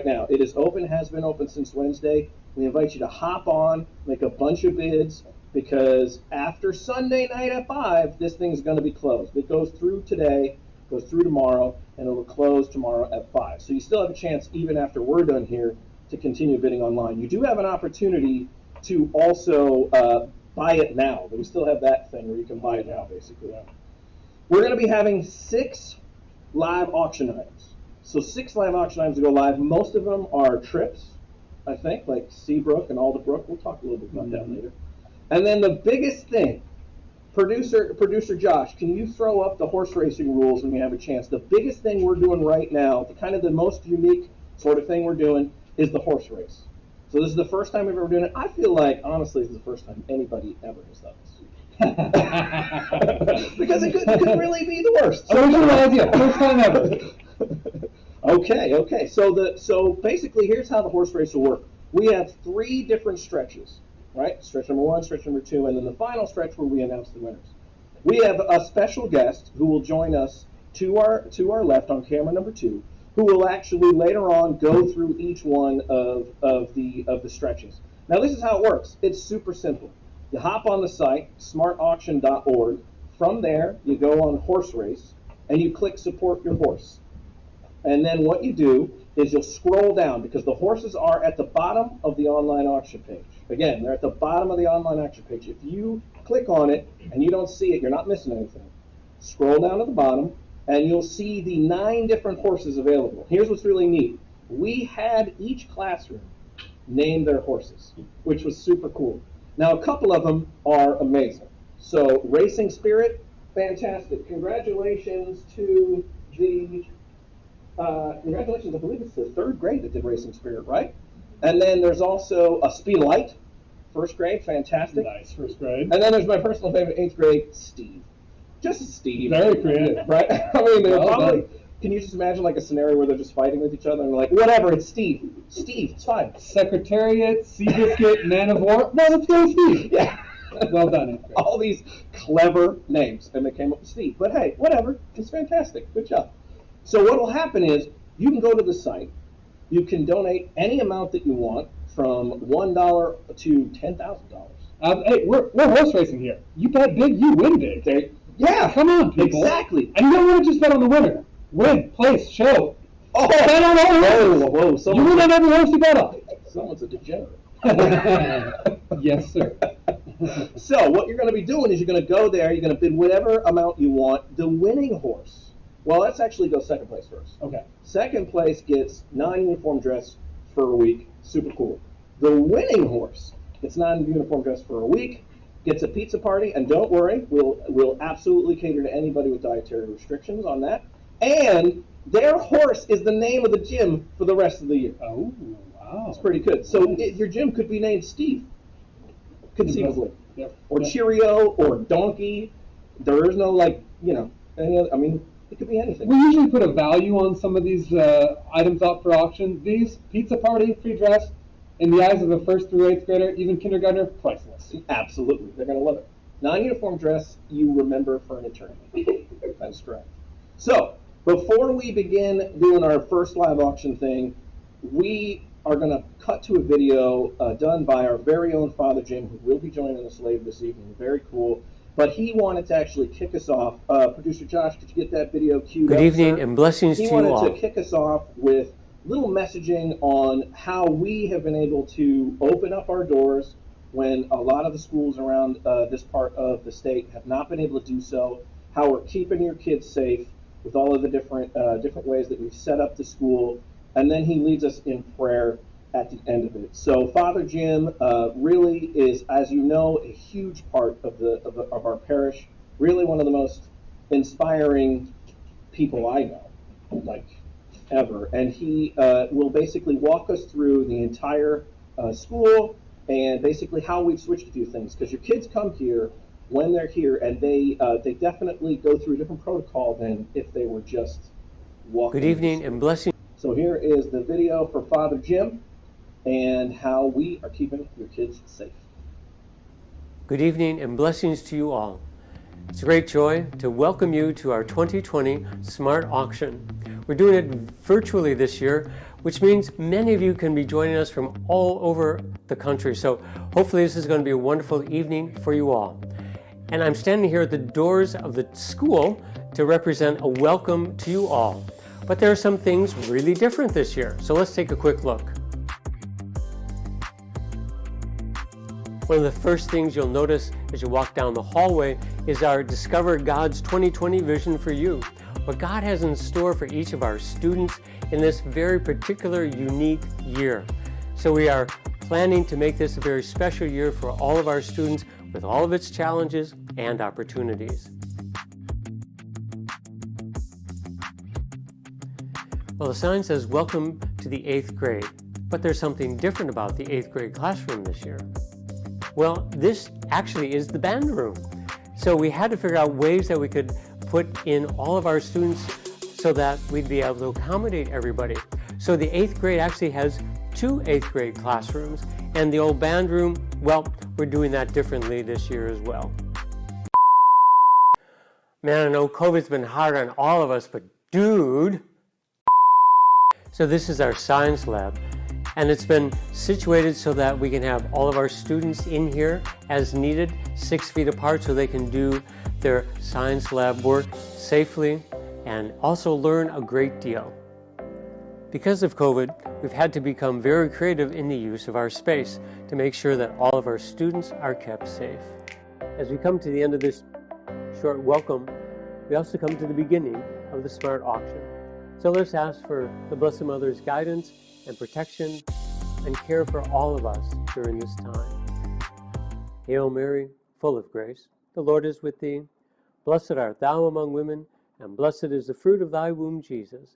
now. It is open, has been open since Wednesday. We invite you to hop on, make a bunch of bids, because after Sunday night at 5, this thing's going to be closed. It goes through today, goes through tomorrow, and it will close tomorrow at 5. So you still have a chance, even after we're done here, to continue bidding online. You do have an opportunity to also buy it now. We still have that thing where you can buy it now, basically. We're going to be having 6 live auction items. So 6 live auction items to go live. Most of them are trips, I think, like Seabrook and Alderbrook. We'll talk a little bit about that later. And then the biggest thing, producer Josh, can you throw up the horse racing rules when you have a chance? The biggest thing we're doing right now, the most unique sort of thing we're doing, is the horse race. So this is the first time we've ever done it. I feel like, honestly, this is the first time anybody ever has done this. Because it could really be the worst. Original idea, first time ever. Okay. So basically, here's how the horse race will work. We have 3 different stretches, right? Stretch number 1, stretch number 2, and then the final stretch where we announce the winners. We have a special guest who will join us to our left on camera number 2, who will actually later on go through each one of the stretches. Now, this is how it works. It's super simple. You hop on the site, smartauction.org. From there, you go on horse race, and you click support your horse. And then what you do is you'll scroll down, because the horses are at the bottom of the online auction page. Again, they're at the bottom of the online auction page. If you click on it and you don't see it, you're not missing anything. Scroll down to the bottom, and you'll see the 9 different horses available. Here's what's really neat. We had each classroom name their horses, which was super cool. Now, a couple of them are amazing. So, Racing Spirit, fantastic. Congratulations to the, I believe it's the 3rd grade that did Racing Spirit, right? And then there's also a Speed Light, 1st grade, fantastic. Nice, 1st grade. And then there's my personal favorite, 8th grade, Steve. Just Steve. Very creative. Right? I mean, they're Well probably, done. can you just imagine like a scenario where they're just fighting with each other and they're like, whatever, it's Steve. Steve, it's fine. Secretariat, Seabiscuit, Man of War. No, let's go with Steve. Yeah. Well done. All these clever names, and they came up with Steve. But hey, whatever, it's fantastic. Good job. So what will happen is you can go to the site. You can donate any amount that you want, from $1 to $10,000. Hey, we're horse racing here. You bet big, you win big. Okay. Yeah, Come on, people. Exactly. And you don't want to just bet on the winner. Win, place, show. Oh, Bet on all horses. whoa, You win on every horse you bet on. someone's a degenerate. Yes, sir. So what you're going to be doing is you're going to go there, you're going to bid whatever amount you want. The winning horse, well, let's actually go 2nd place first. Okay. 2nd place gets non-uniform dress for a week. Super cool. The winning horse gets non-uniform dress for a week, gets a pizza party, and don't worry, we'll absolutely cater to anybody with dietary restrictions on that. And their horse is the name of the gym for the rest of the year. Oh, wow. That's pretty good. So your gym could be named Steve, conceivably. Yep. Or Yep. Cheerio, or Donkey. There is no, any other, it could be anything. We usually put a value on some of these items up for auction. These, pizza party, free dress, in the eyes of a 1st through 8th grader, even kindergartner, priceless. Absolutely. They're going to love it. Non-uniform dress, you remember for an eternity. That's correct. So, before we begin doing our first live auction thing, we are going to cut to a video done by our very own Father Jim, who will be joining us later this evening. Very cool. But he wanted to actually kick us off. Producer Josh, could you get that video queued up? Good evening, sir? and blessings to He you all. wanted to kick us off with little messaging on how we have been able to open up our doors when a lot of the schools around this part of the state have not been able to do so, how we're keeping your kids safe with all of the different ways that we've set up the school, and then he leads us in prayer at the end of it. So Father Jim really is, as you know, a huge part of our parish, really one of the most inspiring people I know, like ever. And he will basically walk us through the entire school and basically how we've switched a few things. Because your kids come here when they're here, and they definitely go through a different protocol than if they were just walking. Good evening and blessings. So here is the video for Father Jim and how we are keeping your kids safe. Good evening and blessings to you all. It's a great joy to welcome you to our 2020 Smart Auction. We're doing it virtually this year. which means many of you can be joining us from all over the country. So hopefully this is going to be a wonderful evening for you all. And I'm standing here at the doors of the school to represent a welcome to you all. But there are some things really different this year. So let's take a quick look. One of the first things you'll notice as you walk down the hallway is our Discover God's 2020 vision for you. What God has in store for each of our students in this very particular, unique year. So we are planning to make this a very special year for all of our students with all of its challenges and opportunities. Well, the sign says, welcome to the 8th grade, but there's something different about the 8th grade classroom this year. Well, this actually is the band room. So we had to figure out ways that we could put in all of our students so that we'd be able to accommodate everybody. So the 8th grade actually has 2 8th grade classrooms, and the old band room, well, we're doing that differently this year as well. Man, I know COVID's been hard on all of us, but dude. So this is our science lab. And it's been situated so that we can have all of our students in here as needed, 6 feet apart, so they can do their science lab work safely and also learn a great deal. Because of COVID, we've had to become very creative in the use of our space to make sure that all of our students are kept safe. As we come to the end of this short welcome, we also come to the beginning of the Smart Auction. So let's ask for the Blessed Mother's guidance and protection and care for all of us during this time. Hail Mary, full of grace, the Lord is with thee. Blessed art thou among women, and blessed is the fruit of thy womb, Jesus.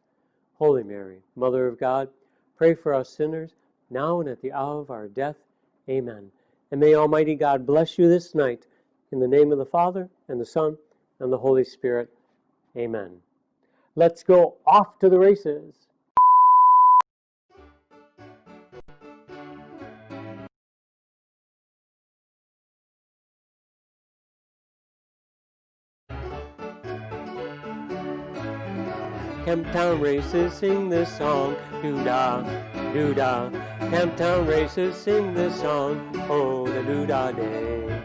Holy Mary, Mother of God, pray for us sinners, now and at the hour of our death. Amen. And may Almighty God bless you this night, in the name of the Father, and the Son, and the Holy Spirit. Amen. Let's go off to the races. Camptown races sing this song, doo-dah, doo-dah. Camptown races sing this song, oh, the doo-dah day.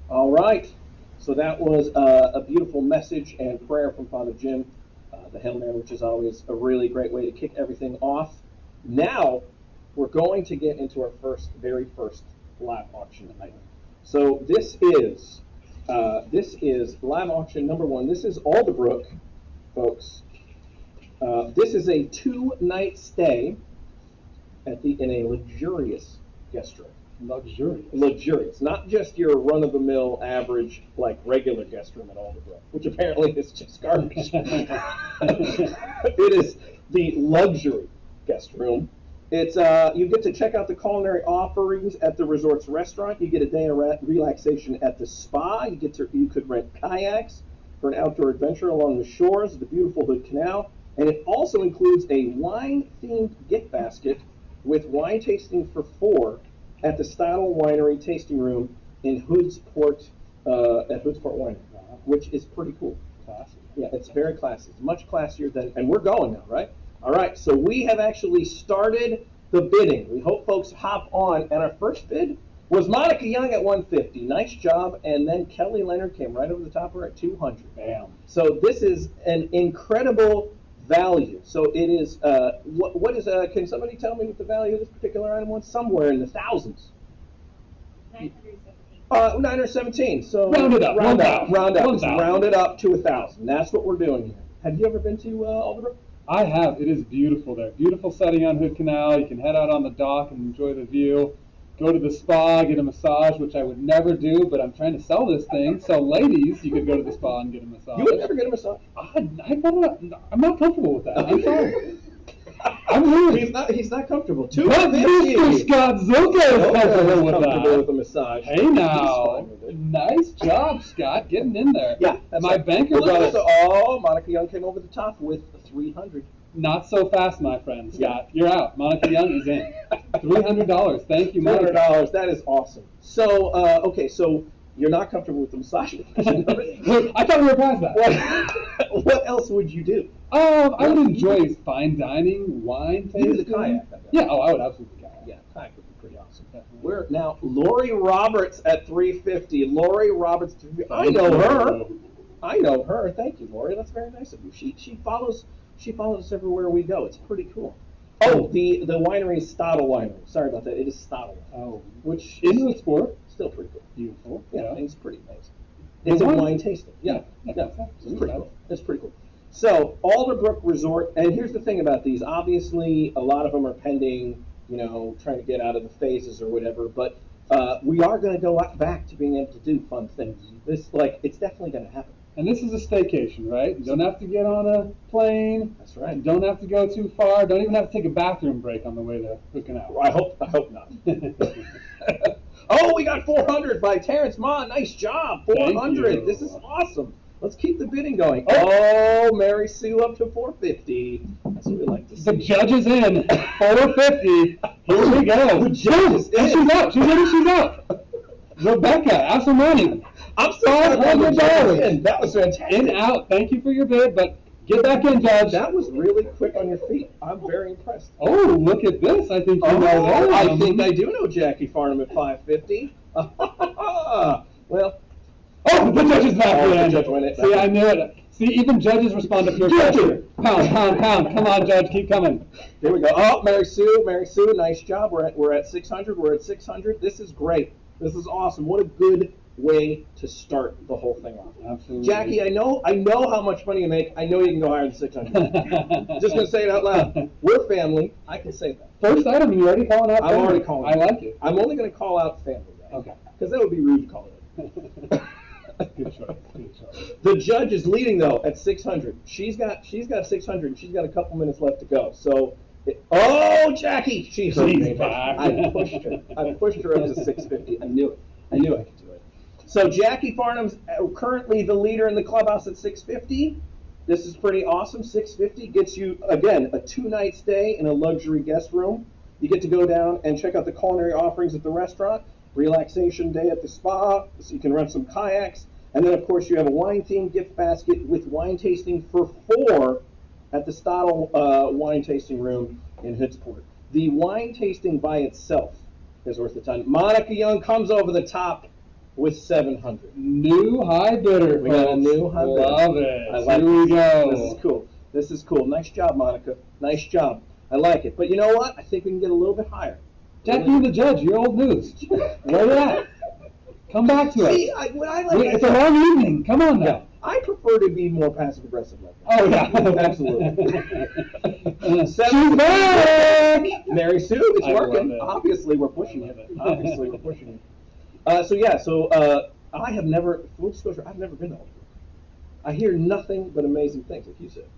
All right. So that was a beautiful message and prayer from Father Jim, the Hail Mary, which is always a really great way to kick everything off. Now we're going to get into our very first live auction item. So this is live auction number 1. This is Alderbrook, folks. This is a 2-night stay in a luxurious guest room. Luxurious. Not just your run-of-the-mill, average, like regular guest room at Alderbrook, which apparently is just garbage. It is the luxury guest room. It's you get to check out the culinary offerings at the resort's restaurant. You get a day of relaxation at the spa. You could rent kayaks for an outdoor adventure along the shores of the beautiful Hood Canal. And it also includes a wine-themed gift basket with wine tasting for 4 at the Stottle Winery tasting room in Hoodsport, at Hoodsport Winery, which is pretty cool. Classy. Yeah, it's very classy. It's much classier than, and we're going now, right? All right, so we have actually started the bidding. We hope folks hop on, and our first bid was Monica Young at $150. Nice job, and then Kelly Leonard came right over the top of her at $200. Bam. So this is an incredible value. So it is, what is, can somebody tell me what the value of this particular item was? Somewhere in the thousands. 917. 917. So Round it up. Round up. 1,000. Round it up to 1,000. That's what we're doing here. Have you ever been to Alderbrook? I have. It is beautiful there. Beautiful setting on Hood Canal. You can head out on the dock and enjoy the view. Go to the spa, get a massage, which I would never do, but I'm trying to sell this thing. So ladies, you could go to the spa and get a massage. You would never get a massage? I'm not comfortable with that. I'm sorry. I'm He's not comfortable. But Mr. Scott Zuka is comfortable with that. With a massage. Hey now, nice job, Scott, getting in there. Yeah, my banker well, brother. Oh, Monica Young came over the top with 300. Not so fast, my friend, Scott. You're out. Monica Young is in. $300. Thank you, Monica. $300. That is awesome. So, okay, so you're not comfortable with the massage. I thought we were past that. What else would you do? I would enjoy fine dining, wine tasting. You do the kayak. Yeah, I would absolutely kayak. Yeah, kayak would be pretty awesome. We're now Lori Roberts at 350. Lori Roberts, I know her. I know her. Thank you, Lori. That's very nice of you. She follows us everywhere we go. It's pretty cool. Oh, the winery is Stadel Winery. Sorry about that. It is Stadel. Oh, which in the sport, still pretty cool. Beautiful. Yeah, it's pretty nice. It's a wine tasting. Yeah, it's pretty cool. It's pretty cool. So Alderbrook Resort, and here's the thing about these. Obviously, a lot of them are pending, trying to get out of the phases or whatever. But we are going to go back to being able to do fun things. It's definitely going to happen. And this is a staycation, right? You don't have to get on a plane. That's right. You don't have to go too far. Don't even have to take a bathroom break on the way to Hood Canal. Well, I hope not. Oh, we got 400 by Terrence Ma. Nice job. 400. This is awesome. Let's keep the bidding going. Oh, Mary Sue up to 450. That's what we like to see. The judge is in. 450. Here we go. The judge is in. She's up. She's up. Rebecca, have some money. I'm sorry. $500. That was fantastic. In, out. Thank you for your bid, but get back in, Judge. That was really quick on your feet. I'm very impressed. Oh, look at this. I think you know that. I think I do know Jackie Farnham at 550. Well. Oh, the judge is back in. The judge went it. See, I knew it. See, even judges respond to peer pressure. Pound. Come on, Judge, keep coming. Here we go. Oh, Mary Sue, nice job. We're at 600. We're at 600. This is great. This is awesome. What a good way to start the whole thing off. Absolutely. Jackie, I know how much money you make. I know you can go higher than 600. Just gonna say it out loud. We're family. I can say that. First item, and you're already calling out family. I'm already calling. I like it. I'm only gonna call out family. Guys. Okay. Because that would be rude to call it. Good choice. The judge is leading though at 600. She's got 600. She's got a couple minutes left to go. So, Jackie, she's back. I pushed her up to 650. I knew it. I knew I could do it. So Jackie Farnham's currently the leader in the clubhouse at 650. This is pretty awesome. 650 gets you again a 2-night stay in a luxury guest room. You get to go down and check out the culinary offerings at the restaurant. Relaxation day at the spa, so you can rent some kayaks, and then of course you have a wine-themed gift basket with wine tasting for 4 at the Stadel wine tasting room in Hoodsport. The wine tasting by itself is worth the time. Monica Young comes over the top with 700. New high bidder. We got a new high bidder. Love it. I like Here we go. This is cool. This is cool. Nice job, Monica. Nice job. I like it. But you know what? I think we can get a little bit higher. Jackie and the judge, you're old news. Where you at? Come back to us. It's a long evening. Come on now. Yeah, I prefer to be more passive aggressive like that. Oh yeah, absolutely. She's back. Mary Sue, it's working. Obviously, we're pushing it. I have never. Full disclosure, I've never been to Alderbrook. I hear nothing but amazing things, like you said.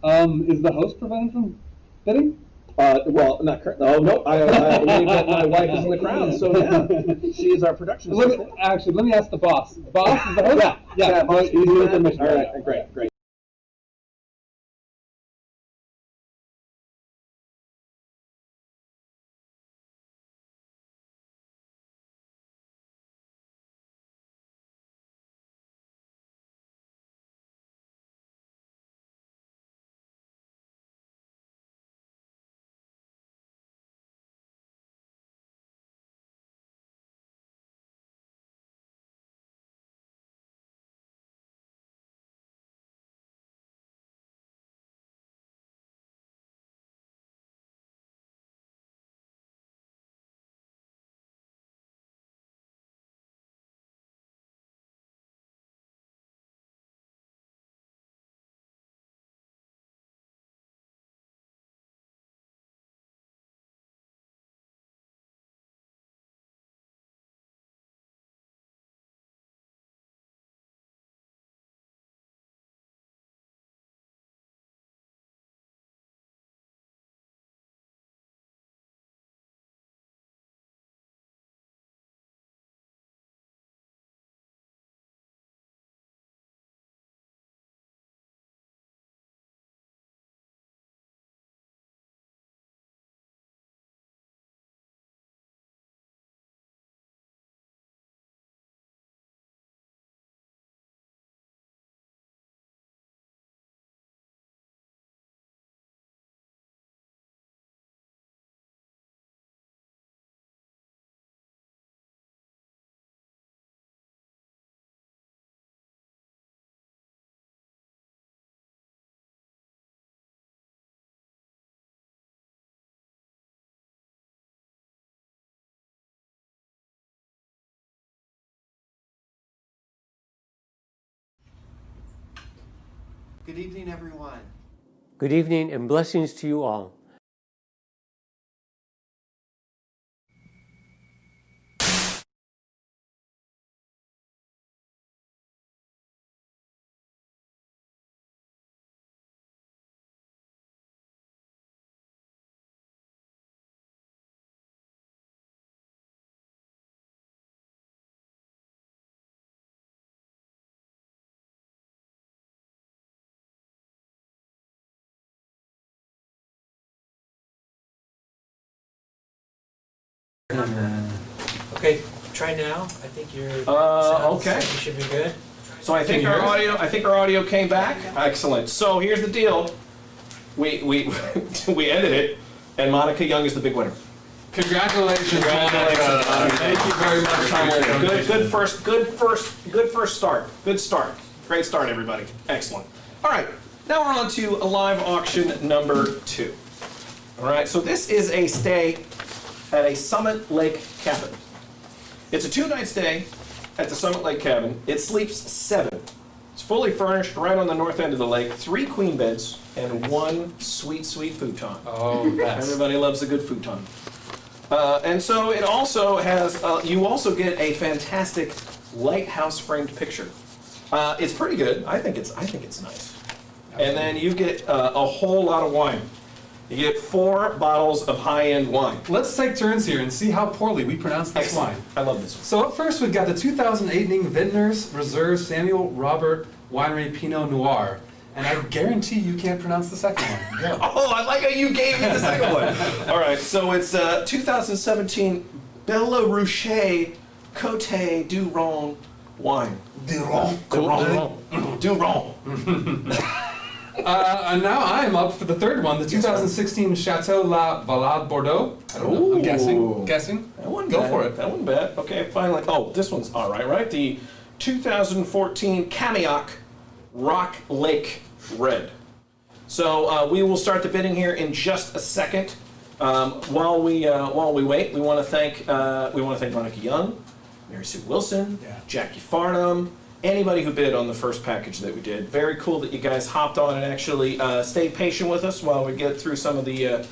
Is the host prevented from bidding? Well, not currently. Oh, no. I believe that my wife is in the crowd, so yeah. She is our production assistant. Actually, let me ask the boss. The boss is the host? Yeah. Boss, He's the commissioner. All right, great. Good evening, everyone. Good evening and blessings to you all. Okay, try now. I think you're. Okay. You should be good. So I think our audio came back. Excellent. So here's the deal. We we ended it, and Monica Young is the big winner. Congratulations, Congratulations, Monica. Thank you very much, Monica. Good first start. Good start. Great start, everybody. Excellent. All right, now we're on to live auction number 2. All right, so this is a stay at a Summit Lake cabin. It's a 2-night stay at the Summit Lake cabin. It sleeps 7. It's fully furnished right on the north end of the lake. 3 queen beds and 1 sweet, sweet futon. Oh, yes. Everybody loves a good futon. And so it also has, you also get a fantastic lighthouse framed picture. It's pretty good. I think it's nice. And then you get a whole lot of wine. You get 4 bottles of high-end wine. Let's take turns here and see how poorly we pronounce this Excellent. wine. I love this one. So up first, we've got the 2008 Ning Vintners Reserve Samuel Robert Winery Pinot Noir. And I guarantee you can't pronounce the second one. Yeah. Oh, I like how you gave me the second one. All right, so it's 2017 Belarouche Côte du Rhône wine. Du Rhône. Du Rhône. And now I am up for the third one, the 2016 Chateau La Valade Bordeaux. I don't know, I'm guessing. That wasn't Go bad. for it. That wasn't bad. Okay, finally. Oh, this one's all right, right? The 2014 Camillac Rock Lake Red. So we will start the bidding here in just a second. While we wait, we want to thank Monica Young, Mary Sue Wilson, Jackie Farnham, anybody who bid on the first package that we did. Very cool that you guys hopped on and actually stayed patient with us while we get through some of the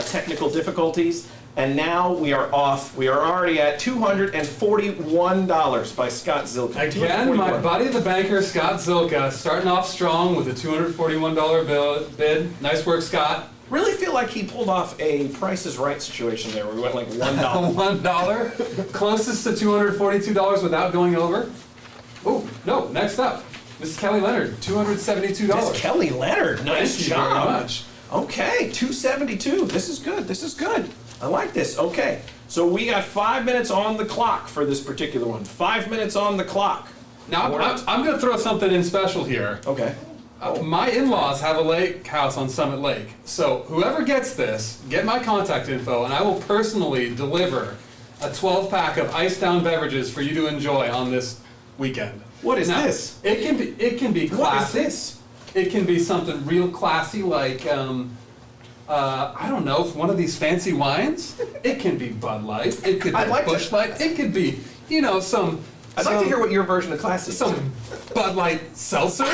technical difficulties. And now we are off. We are already at $241 by Scott Zilka. Again, my buddy the banker, Scott Zilka, starting off strong with a $241 bid. Nice work, Scott. Really feel like he pulled off a Price is Right situation there where we went like $1. $1. Closest to $242 without going over. Oh, no, next up, Mrs. Kelly Leonard, $272. Miss Kelly Leonard, nice Thank you job. very much. Okay, $272. This is good. This is good. I like this. Okay, so we got 5 minutes on the clock for this particular one. 5 minutes on the clock. Now, I'm going to throw something in special here. Okay. My in-laws have a lake house on Summit Lake. So whoever gets this, get my contact info, and I will personally deliver a 12-pack of iced-down beverages for you to enjoy on this weekend. What is Now, this? It can be classy. What is this? It can be something real classy like, I don't know, one of these fancy wines. It can be Bud Light. It could be I'd like Busch to- Light. It could be, some... I'd like to hear what your version of classy is. Some Bud Light seltzer.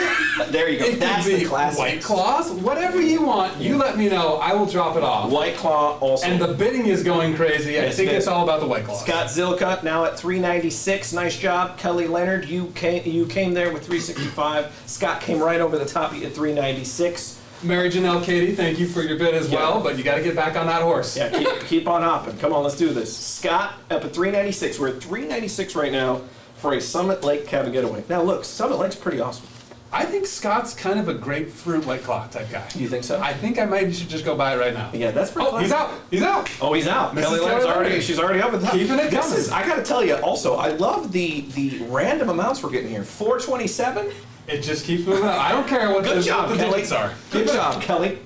There you go. It That's could be the classic. White Claws. Whatever you want, you let me know. I will drop it off. White Claw also. And the bidding is going crazy. Yes, I think it it's is. all about the White Claws. Scott Zilka now at $396. Nice job. Kelly Leonard, you came there with $365. Scott came right over the top at $396. Mary Janelle Katie, thank you for your bid as well, but you got to get back on that horse. Yeah, keep on hopping. Come on, let's do this. Scott up at $396. We're at $396 right now for a Summit Lake cabin getaway. Now look, Summit Lake's pretty awesome. I think Scott's kind of a grapefruit White Claw type guy. You think so? I think I might should just go buy it right now. Yeah, that's pretty. Oh, he's out. He's out. Oh, he's out. Mrs. Kelly Leonard's Kelly already. Leonard. She's already up at the top. Keeping it This coming. is. I got to tell you. Also, I love the random amounts we're getting here. 427. It just keeps moving up. I don't care what Good the, job, what the Kelly. digits are. Good job, Kelly.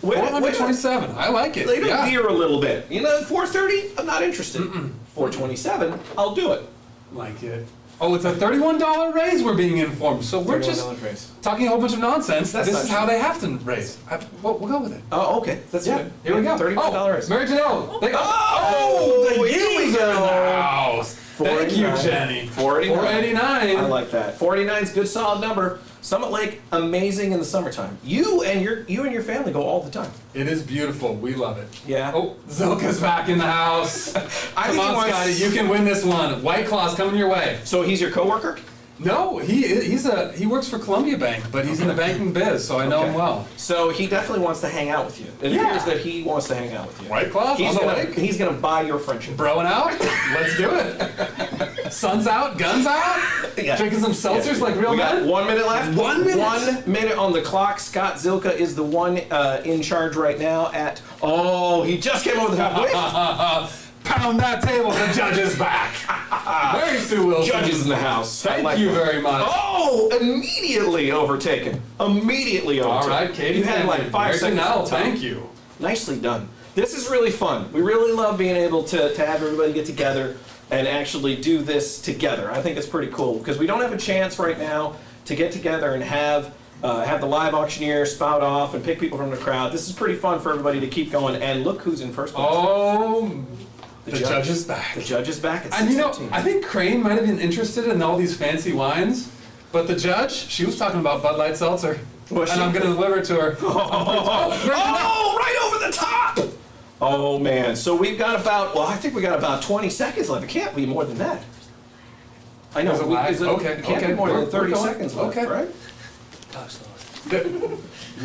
Wait, 427. I like it. They don't Yeah. veer a little bit. 430. I'm not interested. 427. I'll do it. Like it. Oh, it's a $31 raise, we're being informed. So we're just $31 raise. talking a whole bunch of nonsense. That's This not is how true. they have to raise. We'll go with it. Oh, okay. That's Yeah, good. here we go. $31 raise. Mary Janelle. The here we Yeezys are in the go. house. Thank you, 489. Jenny. 489. 489. I like that. 489 is a good solid number. Summit Lake, amazing in the summertime. You and your family go all the time. It is beautiful. We love it. Yeah. Oh, Zilka's back in the house. Come think he on, wants- Scotty, you can win this one. White Claw's coming your way. So he's your coworker? No, he works for Columbia Bank, but he's in the banking biz, so I know him Okay. well. So he definitely wants to hang out with you. It Yeah. appears that he wants to hang out with you. White Claw He's on the gonna, lake. he's gonna buy your friendship. Broing out? Let's do it. Sun's out, guns out. Yeah. Drinking some seltzers like real We got men. 1 minute left. 1 minute? 1 minute on the clock. Scott Zilka is the one in charge right now at. Oh, he just came over the top. Pound that table, the judge is back. Very Sue Wilson. Judges in the house. I Thank like you that. very much. Oh, immediately overtaken. Immediately overtaken. All right, Katie. You had like 5 seconds. Now, on top. thank you. Nicely done. This is really fun. We really love being able to have everybody get together and actually do this together. I think it's pretty cool because we don't have a chance right now to get together and have the live auctioneer spout off and pick people from the crowd. This is pretty fun for everybody to keep going. And look who's in first place. Oh, the judge is back. The judge is back at And you know, 6:15. I think Crane might have been interested in all these fancy wines, but the judge, she was talking about Bud Light Seltzer. Was and she? I'm going to deliver it to her. Oh, right over the top! Oh man, so we've got about, well, I think we got about 20 seconds left. It can't be more than that. I know, There's a lag? Okay, it can't be okay, more we're than 30 going. seconds left, Okay. right? Talk slower.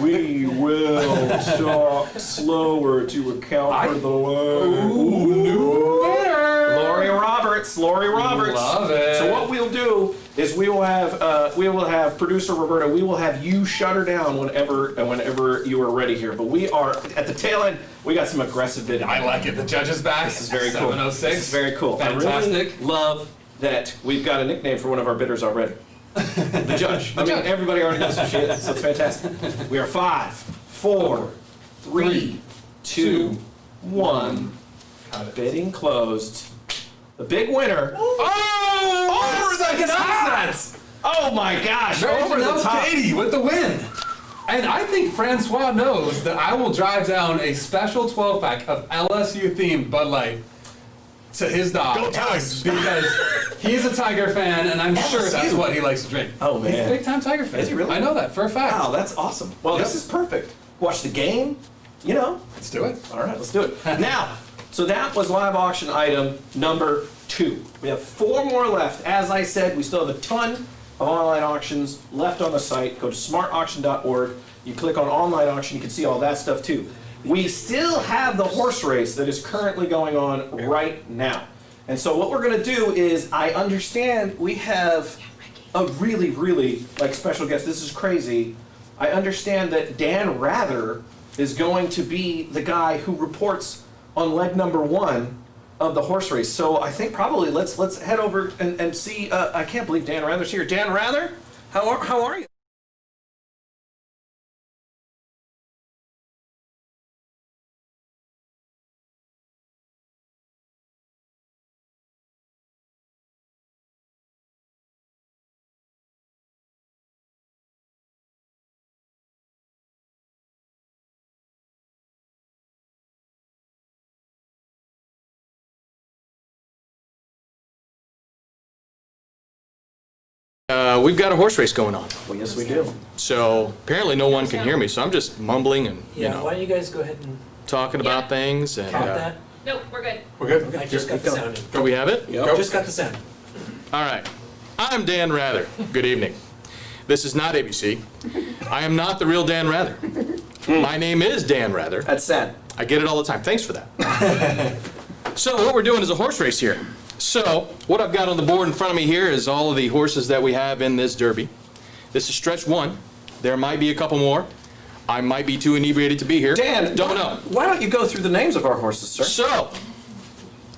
We will talk slower to account for the lag. Ooh, new winner! Lori Roberts. Love it. So what we'll do is we will have producer Roberta. We will have you shut her down whenever you are ready here. But we are at the tail end. We got some aggressive bidding. I like it. The judge is back. This is very cool. 7:06. This is very cool. I Fantastic. really love that we've got a nickname for one of our bidders already. The judge. I mean, judge. everybody already knows what she is, so it's fantastic. We are 5, 4, 3, 2, 1. Bidding closed. The big winner. Oh! Over the second top! upsets! Oh my gosh! Over the Version top. Katie with the win. And I think Francois knows that I will drive down a special 12-pack of LSU-themed Bud Light to his dog. Go Tigers! Because he's a Tiger fan, and I'm sure that's what he likes to drink. Oh, man. He's a big-time Tiger fan. Is he really? I know that for a fact. Wow, that's awesome. Well, Yep. this is perfect. Watch the game. You know. Let's do it. All right, let's do it. Now, so that was live auction item number 2. We have 4 more left. As I said, we still have a ton of online auctions left on the site. Go to smartauction.org. You click on online auction, you can see all that stuff too. We still have the horse race that is currently going on right now. And so what we're gonna do is, I understand we have a really, really special guest. This is crazy. I understand that Dan Rather is going to be the guy who reports on leg number 1 of the horse race. So I think probably let's head over and see. I can't believe Dan Rather's here. Dan Rather, how are you? We've got a horse race going on. Well, yes, we do. So apparently no one can hear me, so I'm just mumbling and, Yeah, why don't you guys go ahead and talking about things. And count that? Nope, we're good. We're good? I just got the sound in. do we have it? Just got the sound. All right. I'm Dan Rather. Good evening. This is not ABC. I am not the real Dan Rather. My name is Dan Rather. That's sad. I get it all the time. Thanks for that. So what we're doing is a horse race here. So what I've got on the board in front of me here is all of the horses that we have in this derby. This is stretch 1. There might be a couple more. I might be too inebriated to be here. Dan, Don't know. Why don't you go through the names of our horses, sir? So,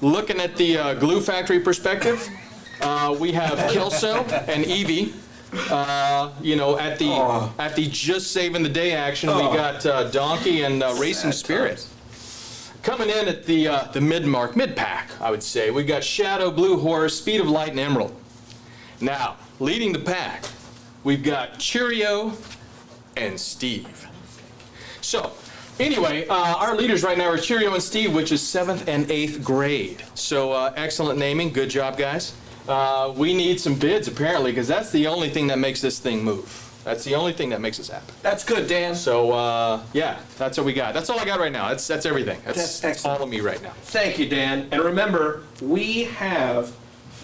looking at the glue factory perspective, we have Kelso and Evie. At the just saving the day action, we got Donkey and Racing Spirit. Coming in at the mid-pack, I would say, we got Shadow, Blue Horse, Speed of Light, and Emerald. Now, leading the pack, we've got Cheerio and Steve. So, anyway, our leaders right now are Cheerio and Steve, which is 7th and 8th grade. So, excellent naming. Good job, guys. We need some bids, apparently, because that's the only thing that makes this thing move. That's the only thing that makes us happy. That's good, Dan. So, yeah, that's what we got. That's all I got right now. That's everything. That's That's excellent. all of me right now. Thank you, Dan. And remember, we have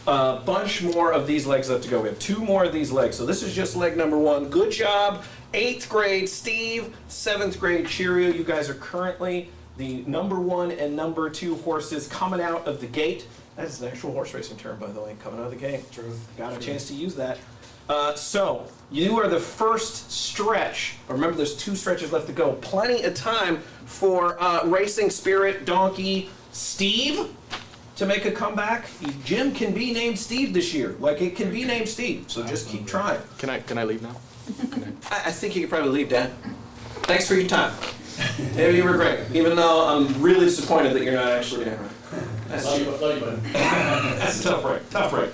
a bunch more of these legs left to go. We have 2 more of these legs. So this is just leg number 1. Good job. 8th grade Steve, 7th grade Cheerio. You guys are currently the number 1 and number 2 horses coming out of the gate. That is an actual horse racing term, by the way, coming out of the gate. True. Got a chance to use that. So you are the first stretch. Remember, there's 2 stretches left to go. Plenty of time for Racing Spirit, Donkey, Steve to make a comeback. Jim can be named Steve this year. Like, it can be named Steve. So just keep trying. Can I leave now? I think you could probably leave, Dan. Thanks for your time. You were great, even though I'm really disappointed that you're not actually there. That's you. That's a tough break. Tough break.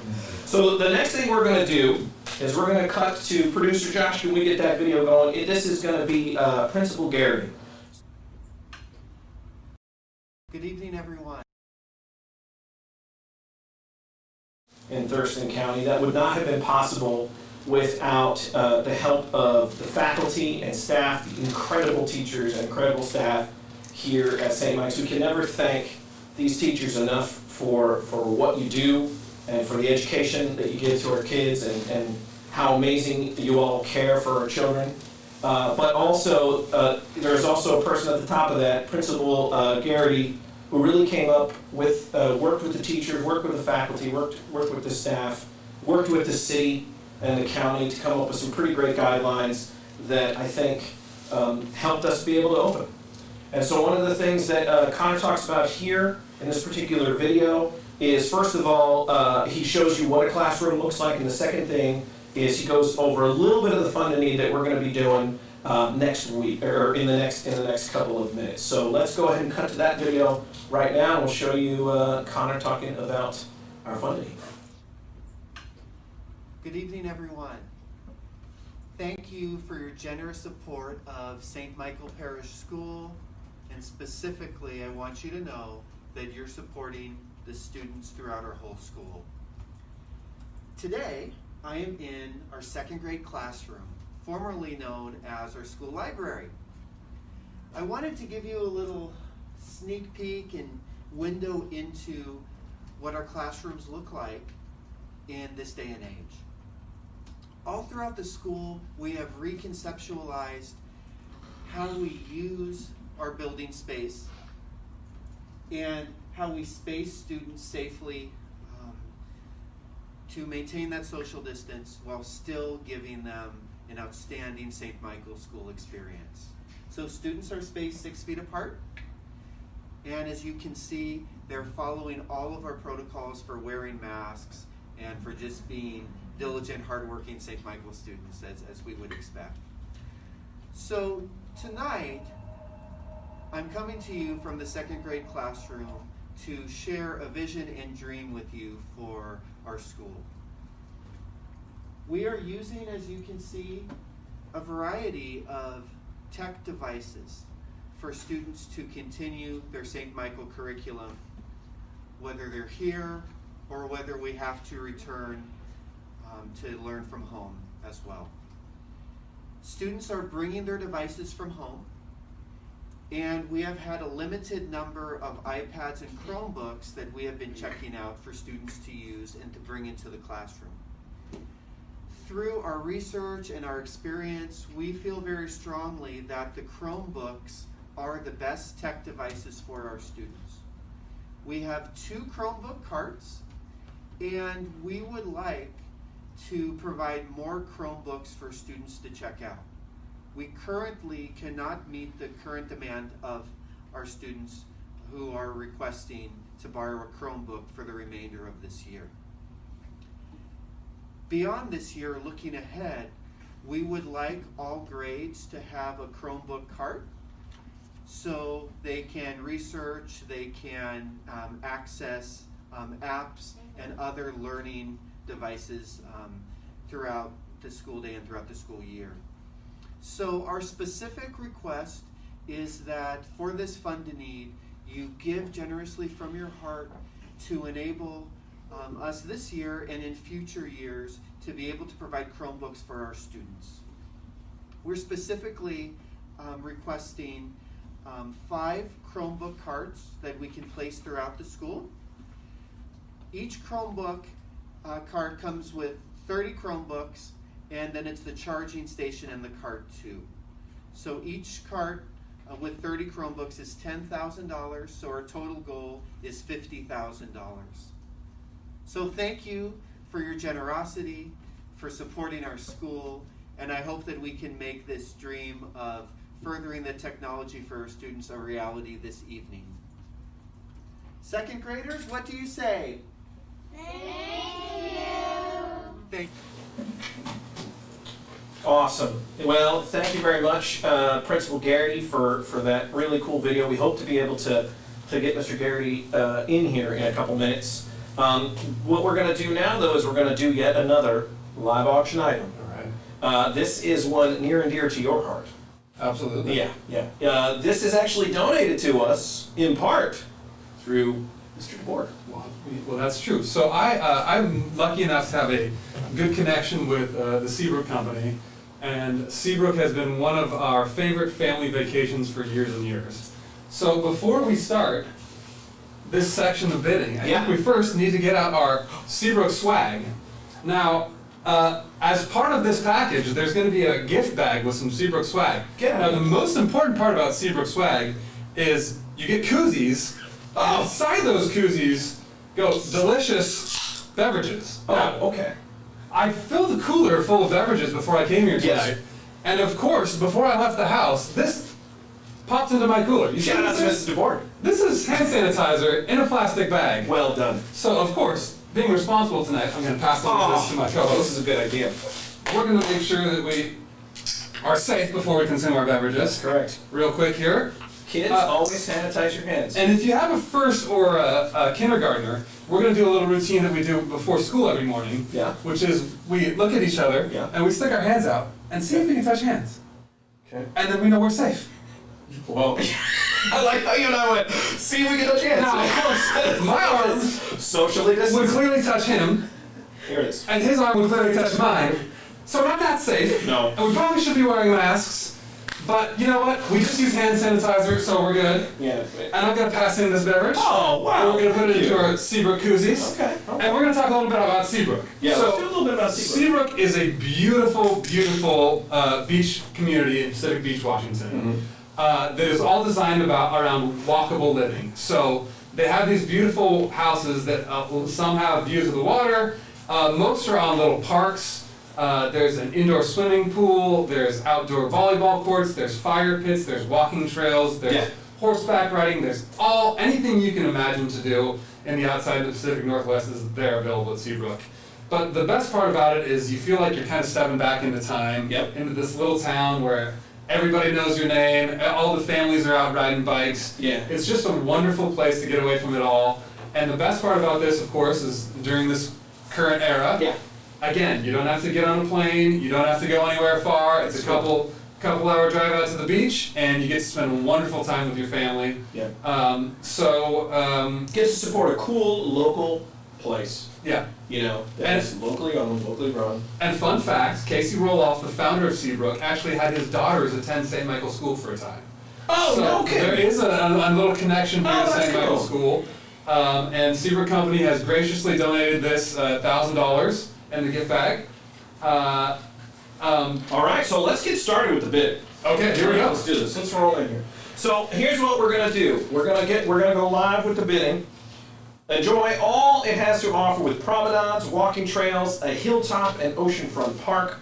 So the next thing we're going to do is we're going to cut to producer Josh. Can we get that video going? This is going to be Principal Gary. Good evening, everyone. In Thurston County. That would not have been possible without the help of the faculty and staff, the incredible teachers and incredible staff here at St. Mike's. We can never thank these teachers enough for what you do and for the education that you give to our kids and how amazing you all care for our children. But also, there's also a person at the top of that, Principal Garrity, who really came up with, worked with the teachers, worked with the faculty, worked with the staff, worked with the city and the county to come up with some pretty great guidelines that I think helped us be able to open. And so one of the things that Connor talks about here in this particular video is, first of all, he shows you what a classroom looks like, and the second thing is he goes over a little bit of the fun need that we're going to be doing next week, or in the next couple of minutes. So let's go ahead and cut to that video right now, and we'll show you Connor talking about our fun need. Good evening, everyone. Thank you for your generous support of St. Michael Parish School, and specifically, I want you to know that you're supporting the students throughout our whole school. Today, I am in our 2nd grade classroom, formerly known as our school library. I wanted to give you a little sneak peek and window into what our classrooms look like in this day and age. All throughout the school, we have reconceptualized how we use our building space and how we space students safely to maintain that social distance while still giving them an outstanding St. Michael's School experience. So students are spaced 6 feet apart, and as you can see, they're following all of our protocols for wearing masks and for just being diligent, hardworking St. Michael students, as we would expect. So tonight, I'm coming to you from the 2nd grade classroom to share a vision and dream with you for our school. We are using, as you can see, a variety of tech devices for students to continue their St. Michael curriculum, whether they're here or whether we have to return to learn from home as well. Students are bringing their devices from home, and we have had a limited number of iPads and Chromebooks that we have been checking out for students to use and to bring into the classroom. Through our research and our experience, we feel very strongly that the Chromebooks are the best tech devices for our students. We have 2 Chromebook carts, and we would like to provide more Chromebooks for students to check out. We currently cannot meet the current demand of our students who are requesting to borrow a Chromebook for the remainder of this year. Beyond this year, looking ahead, we would like all grades to have a Chromebook cart so they can research, they can access apps and other learning devices throughout the school day and throughout the school year. So our specific request is that for this fund need, you give generously from your heart to enable us this year and in future years to be able to provide Chromebooks for our students. we're specifically requesting 5 Chromebook carts that we can place throughout the school. Each Chromebook cart comes with 30 Chromebooks, and then it's the charging station and the cart too. So each cart with 30 Chromebooks is $10,000, so our total goal is $50,000. So thank you for your generosity, for supporting our school, and I hope that we can make this dream of furthering the technology for our students a reality this evening. Second graders, what do you say? Thank you. Awesome. Well, thank you very much, Principal Garrity, for that really cool video. We hope to be able to get Mr. Garrity in here in a couple minutes. What we're going to do now, though, is we're going to do yet another live auction item. All right. This is one near and dear to your heart. Absolutely. Yeah. This is actually donated to us, in part, through Mr. DeBoer. Well, that's true. So I'm lucky enough to have a good connection with the Seabrook Company, and Seabrook has been one of our favorite family vacations for years and years. So before we start this section of bidding, I think we first need to get out our Seabrook swag. Now, as part of this package, there's going to be a gift bag with some Seabrook swag. Now, the most important part about Seabrook swag is you get koozies. Inside those koozies go delicious beverages. Okay. I filled the cooler full of beverages before I came here tonight. Yes. And of course, before I left the house, this popped into my cooler. You see Shout out to this? Mrs. DeBoer. This is hand sanitizer in a plastic bag. Well done. So of course, being responsible tonight, I'm going to pass this to my This co-host. is a good idea. We're going to make sure that we are safe before we consume our beverages. That's correct. Real quick here. Kids, always sanitize your hands. And if you have a first or a kindergartner, we're going to do a little routine that we do before school every morning. Yeah. Which is we look at each other and we stick our hands out and see if we can touch hands. Okay. And then we know we're safe. Well, I like how you and I went, see if we can touch hands. Now, of course, my arms Socially would distanced. clearly touch him, Here it is. and his arm would clearly touch mine. So we're not that safe. No. And we probably should be wearing masks. But you know what? We just use hand sanitizer, so we're good. Yeah. And I'm going to pass in this beverage. Oh, wow. And we're going to put it Thank into you. our Seabrook koozies. Okay. And we're going to talk a little bit about Seabrook. Yeah, so, let's do a little bit about Seabrook. Seabrook is a beautiful, beautiful beach community in Pacific Beach, Washington, that is all designed around walkable living. So they have these beautiful houses that some have views of the water. Most are on little parks. There's an indoor swimming pool. There's outdoor volleyball courts. There's fire pits. There's walking trails. There's horseback riding. There's anything you can imagine to do in the outside of the Pacific Northwest is there available at Seabrook. But the best part about it is you feel like you're kind of stepping back into time, into this little town where everybody knows your name, all the families are out riding bikes. Yeah. It's just a wonderful place to get away from it all. And the best part about this, of course, is during this current era, again, you don't have to get on a plane, you don't have to go anywhere far. It's a couple hour drive out to the beach, and you get to spend a wonderful time with your family. Yeah. Get to support a cool local place. Yeah. You know, that is locally owned, locally run. And fun fact, Casey Roloff, the founder of Seabrook, actually had his daughters attend St. Michael's School for a time. Oh, so no kidding. there is a little connection here to St. Michael's School. And Seabrook Company has graciously donated this $1,000 in the gift bag. All right, so let's get started with the bid. Okay, here we go. Let's do this, since we're all in here. So here's what we're gonna do. We're gonna go live with the bidding. Enjoy all it has to offer with promenades, walking trails, a hilltop and oceanfront park,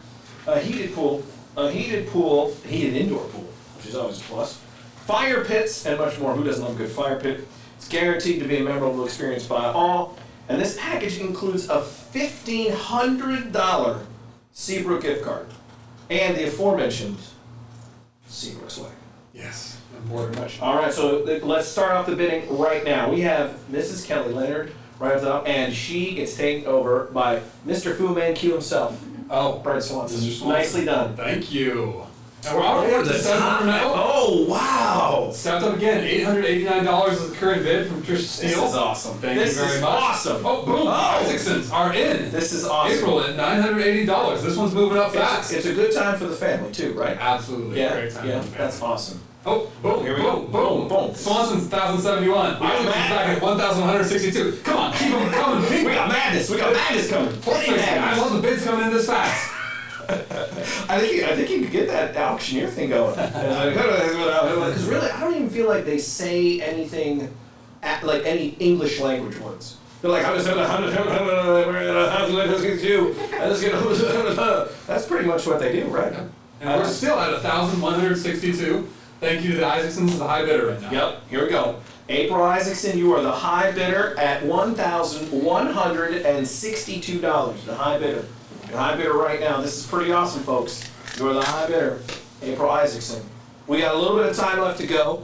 a heated indoor pool, which is always a plus, fire pits, and much more. Who doesn't love a good fire pit? It's guaranteed to be a memorable experience by all. And this package includes a $1,500 Seabrook gift card and the aforementioned Seabrook swag. Yes, important. All right, so let's start off the bidding right now. We have Mrs. Kelly Leonard right up top, and she gets taken over by Mr. Fu Manchu himself. Oh, Brent Swanson. Mr. Swanson. Nicely done. Thank you. And we're on The the top. Oh, wow. Stepped up again. $889 is the current bid from Tricia Steele. This is awesome. Thank This you very is much. awesome. Oh, boom. Oh. Isaacsons are in. This is awesome. April at $980. This one's moving up fast. It's a good time for the family too, right? Absolutely. Yeah, Great time. yeah, that's awesome. Oh, boom, Here we go. boom, Boom, boom. Swanson's 1,071. got Isaacson's Matt. back at 1,162. Come on, keep them coming. We got madness. We got madness coming. Plenty of I madness. love the bids coming in this fast. I think you could get that auctioneer thing going. Because really, I don't even feel like they say anything, like any English language words. They're like, that's pretty much what they do, right? And we're still at 1,162. Thank you to the Isaacsons, the high bidder right now. Yep, here we go. April Isaacson, you are the high bidder at $1,162. The high bidder. The high bidder right now. This is pretty awesome, folks. You are the high bidder, April Isaacson. We got a little bit of time left to go.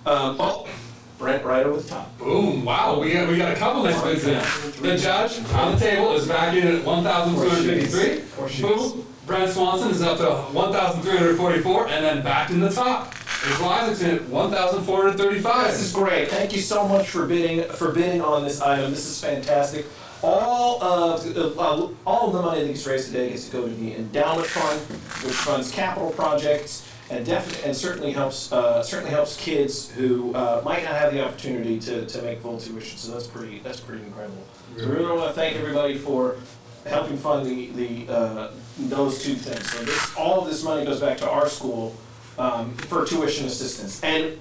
Brent, right over the top. Boom! Wow, we got a couple nice bids in. The judge on the table is back in at 1,253. Boom! Brent Swanson is up to 1,344, and then back in the top. April Isaacson at 1,435. This is great. Thank you so much for bidding on this item. This is fantastic. All of the money that gets raised today gets to go to the endowment fund, which funds capital projects and certainly helps kids who might not have the opportunity to make full tuition. So that's pretty incredible. So we really want to thank everybody for helping fund those two things. So all of this money goes back to our school for tuition assistance. And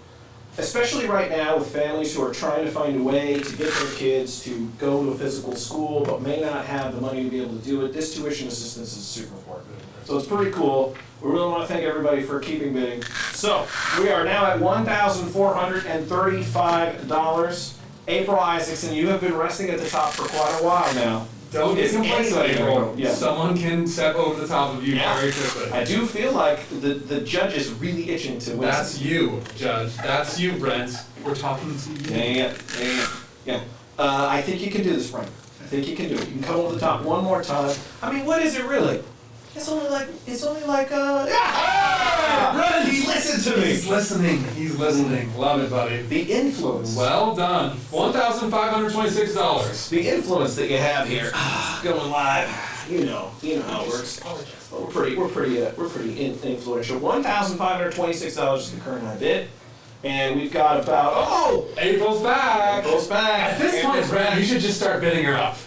especially right now with families who are trying to find a way to get their kids to go to a physical school but may not have the money to be able to do it, this tuition assistance is super important. So it's pretty cool. We really want to thank everybody for keeping bidding. So we are now at $1,435. April Isaacson, you have been resting at the top for quite a while now. Don't get Is complacent, anybody April. gonna go? Yeah. Someone can step over the top of you Yeah. very quickly. I do feel like the judge is really itching to win. That's you, Judge. That's you, Brent. We're talking to you. Yeah. I think you can do this, Frank. I think you can do it. You can come over the top one more time. I mean, what is it really? It's only like, Run, listen to me. He's listening. Love it, buddy. The influence. Well done. $1,526. The influence that you have here, going live. You know how it works. But we're pretty influential. $1,526 is the current high bid, and we've got about April's back. April's back. At this point, Brent, you should just start bidding her up.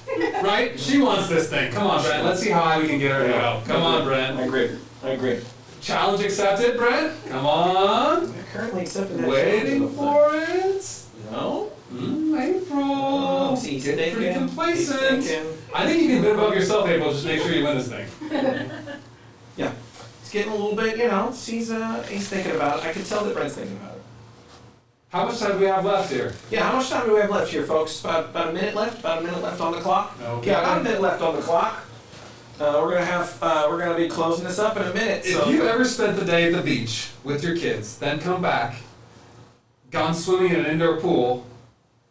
Right? She wants this thing. Come on, Brent. Let's see how high we can get her to go. Come on, Brent. I agree. Challenge accepted, Brent. Come on. We're currently accepting that. Waiting for it. No. April. He's Get pretty thinking, complacent. he's thinking. I think you can bid above yourself, April. Just make sure you win this thing. Yeah. He's getting a little bit, he's thinking about it. I can tell that Brent's thinking about it. How much time do we have left here? Yeah, how much time do we have left here, folks? About a minute left? About a minute left on the clock? Okay. Yeah, about a minute left on the clock. We're gonna be closing this up in a minute. If you ever spent the day at the beach with your kids, then come back, gone swimming in an indoor pool,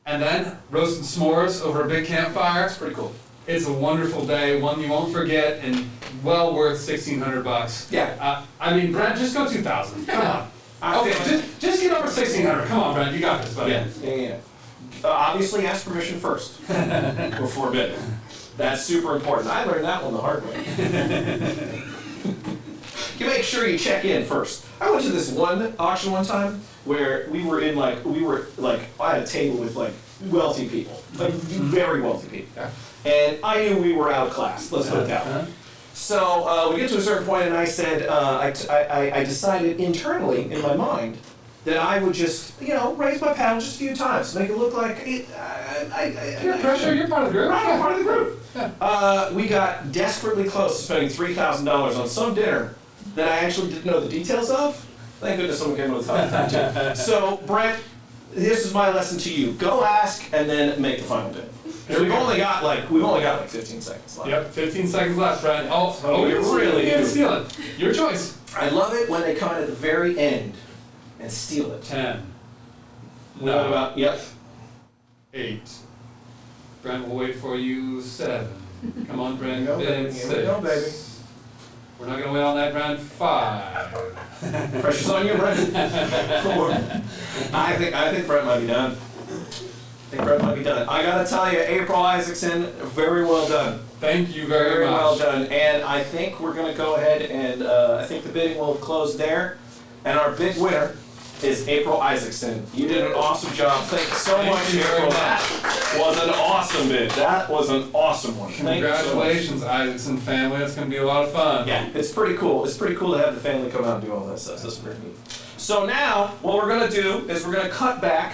and then roasted s'mores over a big campfire, It's pretty cool. it's a wonderful day, one you won't forget, and well worth $1,600. Yeah. I mean, Brent, just go 2,000. Come on. Okay, just get over 1,600. Come on, Brent, you got this, buddy. Yeah. Obviously, ask permission first before bidding. That's super important. I learned that one the hard way. You make sure you check in first. I went to this one auction one time where we were I had a table with wealthy people, very wealthy people, and I knew we were out of class. Let's put it that way. So we get to a certain point, and I said, I decided internally in my mind that I would just, raise my paddle just a few times, make it look like Peer pressure, you're part of the group. Right, I'm part of the group. We got desperately close to spending $3,000 on some dinner that I actually didn't know the details of. Thank goodness someone came with the So, Brent, this is my lesson to you. Go ask and then make the final bid. We've only got 15 seconds left. Yep, 15 seconds left, Brent. Oh, you're really you're stealing. Your choice. I love it when they come in at the very end and steal it. 10. What about, 8. Brent will wait for you. 7. Come on, Brent. Here we go, Bid baby. Here we go, baby. We're not gonna wait all night. Round 5. Pressure's on you, Brent. 4. I think Brent might be done. I gotta tell you, April Isaacson, very well done. Thank you very much. well done. And I think we're gonna go ahead and I think the bidding will close there. And our big winner is April Isaacson. You did an awesome job. Thank you so Thank much, you very April. much. That was an awesome bid. That was an awesome one. Thank you so much. Congratulations, Isaacson family. That's gonna be a lot of fun. Yeah, it's pretty cool. It's pretty cool to have the family come out and do all that stuff. That's pretty neat. So now, what we're gonna do is we're gonna cut back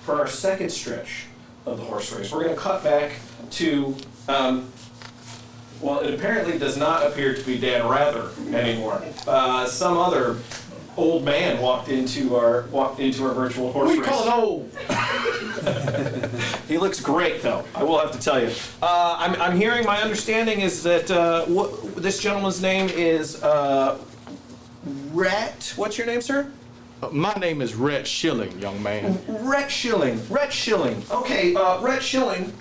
for our second stretch of the horse race. We're gonna cut back to, well, it apparently does not appear to be Dan Rather anymore. Some other old man walked into our virtual horse race. We call it old. He looks great, though. I will have to tell you. I'm hearing. My understanding is that this gentleman's name is Rhett. What's your name, sir? My name is Rhett Schilling, young man. Rhett Schilling. Okay, Rhett Schilling.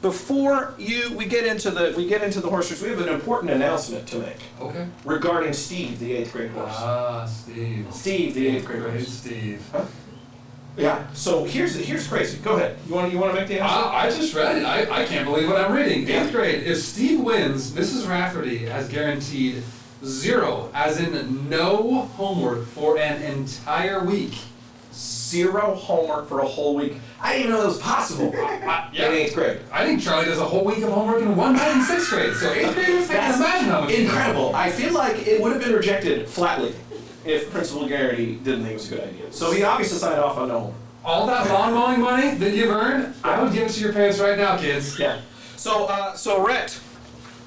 Before we get into the horse race, we have an important announcement to make Okay. regarding Steve, the 8th grade horse. Steve. Steve, the 8th grade Great, horse. Steve. Yeah. So here's crazy. Go ahead. You want to make the announcement? I just read it. I can't believe what I'm reading. 8th grade. If Steve wins, Mrs. Rafferty has guaranteed 0, as in no homework for an entire week. 0 homework for a whole week. I didn't even know that was possible in 8th grade. I think Charlie does a whole week of homework in one night in 6th grade. So 8th graders, I can imagine how much. Incredible. I feel like it would have been rejected flatly if Principal Garrity didn't think it was a good idea. So he obviously signed off on no homework. All that lawn mowing money that you've earned, I would give it to your parents right now, kids. Yeah. So Rhett,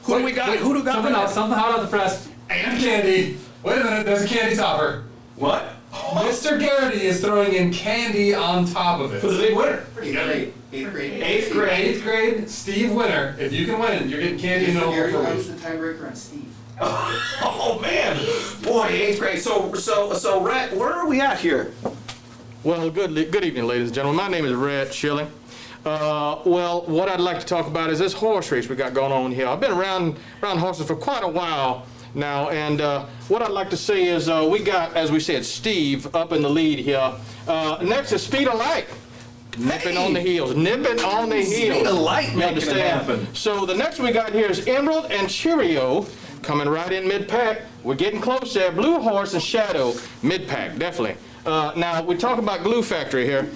who do we got? Who do we got? Something hot off the press. And candy. Wait a minute, there's a candy topper. What? Mr. Garrity is throwing in candy on top of it. For the big winner. Pretty great. 8th grade. 8th grade. 8th grade, Steve winner. If you can win, you're getting candy and no Gary for a was week. the tiebreaker on Steve. Oh man, boy, 8th grade. So Rhett, where are we at here? Well, good evening, ladies and gentlemen. My name is Rhett Schilling. Well, what I'd like to talk about is this horse race we got going on here. I've been around horses for quite a while now, and what I'd like to say is we got, as we said, Steve up in the lead here. Next is Speed of Light. Nipping on the heels. Speed of Light You making it understand? happen. So the next we got here is Emerald and Cheerio coming right in mid-pack. We're getting close there. Blue Horse and Shadow, mid-pack, definitely. Now, we talk about Glue Factory here.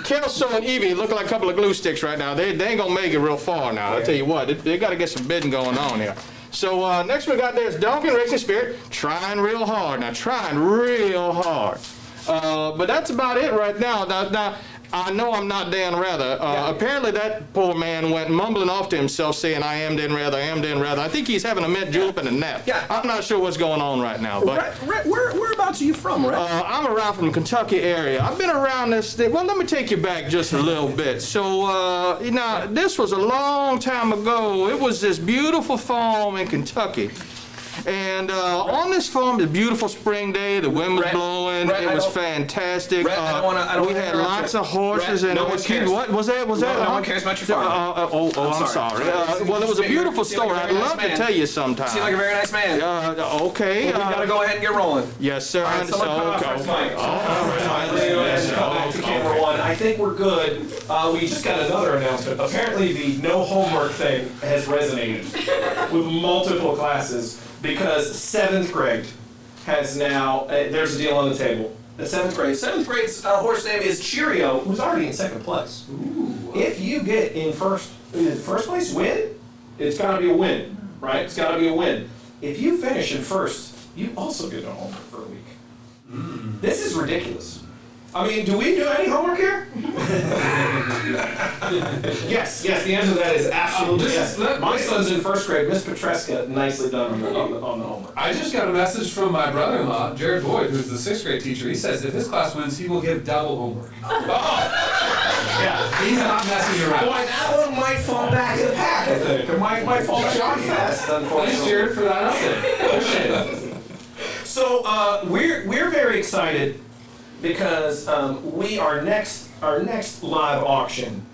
Kelso and Evie look like a couple of glue sticks right now. They ain't gonna make it real far now. I tell you what, they gotta get some bidding going on here. So next we got there is Donkey and Racing Spirit, trying real hard. Now, trying real hard. But that's about it right now. Now, I know I'm not Dan Rather. Apparently that poor man went mumbling off to himself saying, I am Dan Rather, I am Dan Rather. I think he's having a mint julep and a nap. Yeah. I'm not sure what's going on right now. But Rhett, whereabouts are you from, Rhett? I'm around from the Kentucky area. I've been around this thing. Well, let me take you back just a little bit. So, this was a long time ago. It was this beautiful farm in Kentucky. And on this farm, the beautiful spring day, the wind was blowing. Rhett, It was fantastic. Rhett, I don't wanna we had interrupt lots you. of horses. Rhett, And no one excuse me, cares. what was that? No one cares about your farm. I'm sorry. Well, it was a beautiful You seem like story. a I'd very love nice to man. tell you sometime. You seem like a very nice man. Okay. We gotta go ahead and get rolling. Yes, sir. All right, someone cut off Okay. Rhett's mic. Let's come back to camera 1. I think we're good. We just got another announcement. Apparently the no homework thing has resonated with multiple classes because 7th grade has now, there's a deal on the table. The 7th grade's horse name is Cheerio, who's already in 2nd place. If you get in first place, win, it's gotta be a win, right? It's gotta be a win. If you finish in first, you also get no homework for a week. This is ridiculous. I mean, do we do any homework here? Yes, the answer to that is absolutely yes. My son's in 1st grade. Miss Petreska, nicely done on the homework. I just got a message from my brother-in-law, Jared Boyd, who's the 6th grade teacher. He says if his class wins, he will give double homework. Yeah. He's not messing around. Boy, that one might fall back in the pack, I think. It might fall back on fast, Thanks, unfortunately. Jared, for that update. Appreciate it. So we're very excited because our next live auction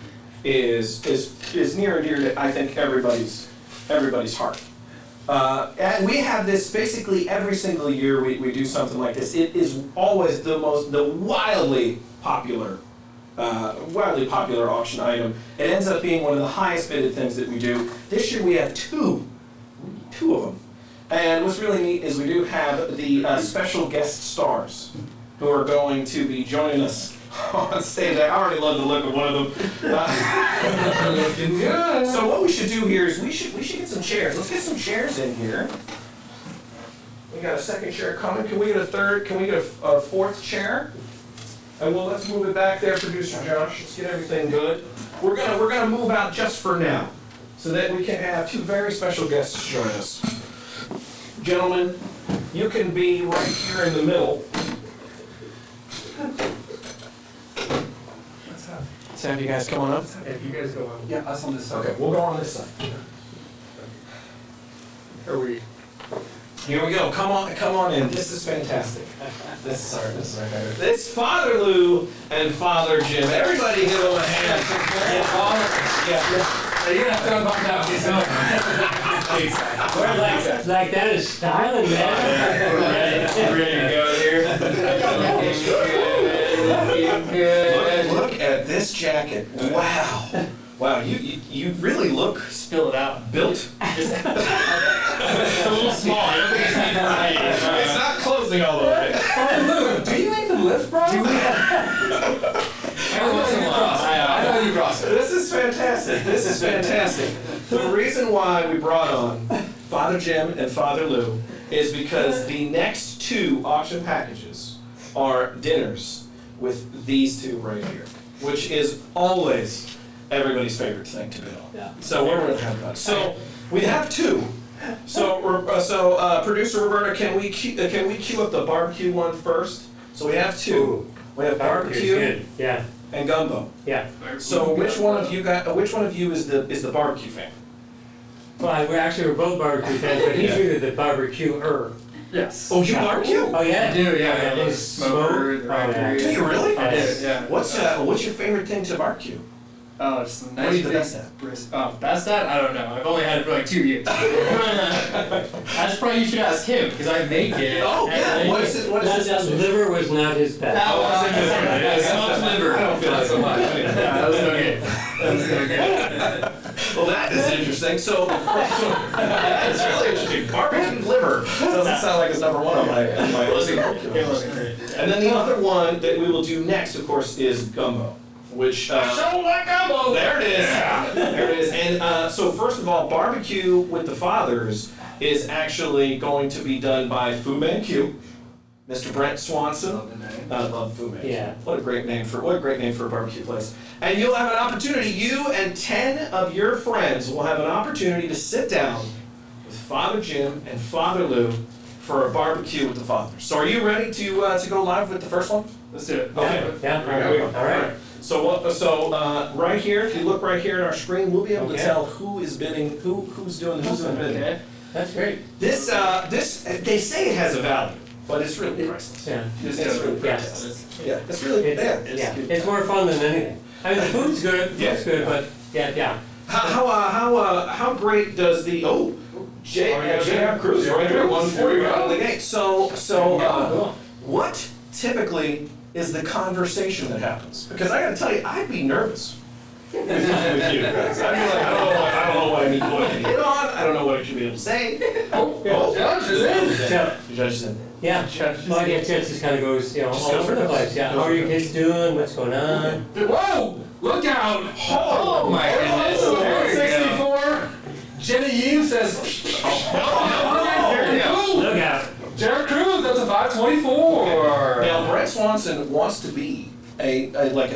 is near and dear to I think everybody's heart. And we have this basically every single year we do something like this. It is always the wildly popular auction item. It ends up being one of the highest bidded things that we do. This year we have two of them. And what's really neat is we do have the special guest stars who are going to be joining us on stage. I already love the look of one of them. Looking good. So what we should do here is we should get some chairs. Let's get some chairs in here. We got a second chair coming. Can we get a third? Can we get a fourth chair? And well, let's move it back there, producer Josh. Let's get everything good. We're gonna move out just for now, so that we can have two very special guests join us. Gentlemen, you can be right here in the middle. Let's have you guys come on up. If you guys go on. Yeah, us on this side. Okay, we'll go on this side. Are we? Here we go. Come on in. This is fantastic. This is our favorite. It's Father Lou and Father Jim. Everybody give them a hand. Yeah. You're gonna have to unlock that piece. We're like that is styling, man. Ready to go here. Look at this jacket. Wow. Wow, you really look Spill it out. built. It's a little small. I don't think it's made for height. It's not closing all the way. Do you even lift, bro? Every once in a while. I know you cross it. This is fantastic. This is fantastic. The reason why we brought on Father Jim and Father Lou is because the next two auction packages are dinners with these two right here, which is always everybody's favorite thing to bid on. Yeah. So we're really happy about it. So we have two. So producer Roberta, can we queue up the barbecue one first? So we have two. We have barbecue Good. Yeah. and gumbo. Yeah. So which one of you is the barbecue fan? Well, we're both barbecue fans, but he's really the barbecuer. Yes. Oh, you barbecue? Oh yeah. I do, yeah. Oh, The smoker, the rackery. Do you really? I did, yeah. What's your favorite thing to barbecue? Oh, just a What nice are you the big best at? brisket. Oh, best at? I don't know. I've only had it for like 2 years. That's probably you should ask him because I make it. Oh, yeah. and What is it? What is That this? liver was not his best. That wasn't good. Yeah, smoked liver. I don't feel Not that so much. Yeah, that was okay. That was okay. Well, that is interesting. So that's really interesting. Barbecue liver doesn't sound like it's number one on my list. It wasn't great. And then the other one that we will do next, of course, is gumbo, which Show that gumbo. there it is. There it is. And so first of all, barbecue with the fathers is actually going to be done by Fu Manchu, Mr. Brent Swanson. Love the name. I love Fu Manchu. Yeah. What a great name for a barbecue place. And you'll have an opportunity. You and 10 of your friends will have an opportunity to sit down with Father Jim and Father Lou for a barbecue with the fathers. So are you ready to go live with the first one? Let's do it. Okay. Yeah. Here we go. All right. So right here, if you look right here at our screen, we'll be able to Okay. tell who is bidding, who's doing the bidding. Okay. That's great. This they say it has a value, but it's really priceless. Yeah. It's really Yes. priceless. Yeah, it's really It's more fun than anything. I mean, the food's good. Yeah. Good, but yeah. How great does the J.R. Cruz right there, 140 out of the gate. So what typically is the conversation that happens? Because I gotta tell you, I'd be nervous. With you guys. I'd be like, I don't know what I need to hit on. I don't know what I should be able to say. Judge is in. So, The judge is in. yeah. Well, yeah, just kind of goes, all over the place. Yeah. How are your kids doing? What's going on? Whoa! Look out! Oh my goodness! Oh, There you go. 164. Jenny Yee says. There you go. Look out. Jared Cruz, that's a 524. Now, Brent Swanson wants to be a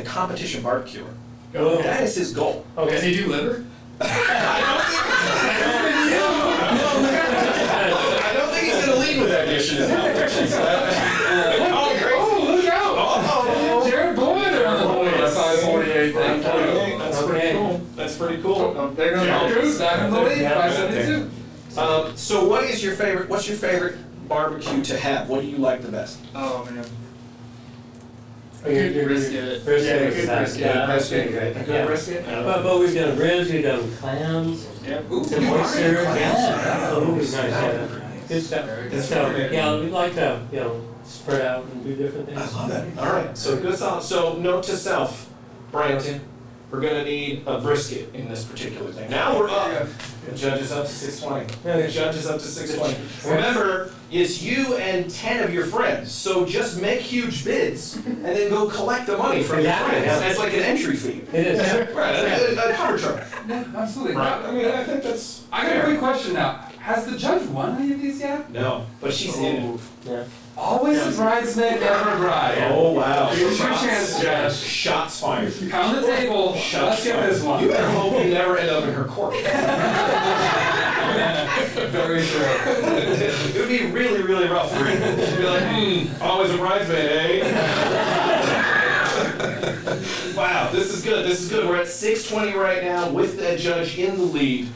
competition barbecuer. Oh. That is his goal. Does he do liver? I don't think he's gonna lead with that dish in his competitions. Oh, look out! Jared Boyd on the board. 548. Thank you. That's pretty cool. That's pretty cool. There goes Jared Cruz back in the lead. Yeah. 572. So, what's your favorite barbecue to have? What do you like the best? Oh man. Brisket. Brisket is best. Yeah, brisket. great. A good Yeah. brisket? But we've done ribs, we've done clams, Ooh, some oysters. Yeah. Oh, nice, yeah. Good stuff. So, yeah, we'd like to, spread out and do different things. I love that. All right, so good solid. So note to self, Brandon, we're gonna need a brisket in this particular thing. Now we're up. The judge is up to 620. The judge is up to 620. Remember, it's you and 10 of your friends. So just make huge bids and then go collect the money from your Exactly, friends. yeah. That's like an entry fee. It is. Right, a cover charge. Yeah, absolutely. Right. I mean, I think that's. I got a quick question now. Has the judge won any of these yet? No, but she's in it. Yeah. Always a bridesmaid, never a bride. Oh, wow. Here's your chance, Judge. Shots fired. Pound the table. Let's get this one. You better hope you never end up in her court. Very true. It would be really, really rough for you. She'd be like, always a bridesmaid, eh? Wow, this is good. This is good. We're at 620 right now with the judge in the lead.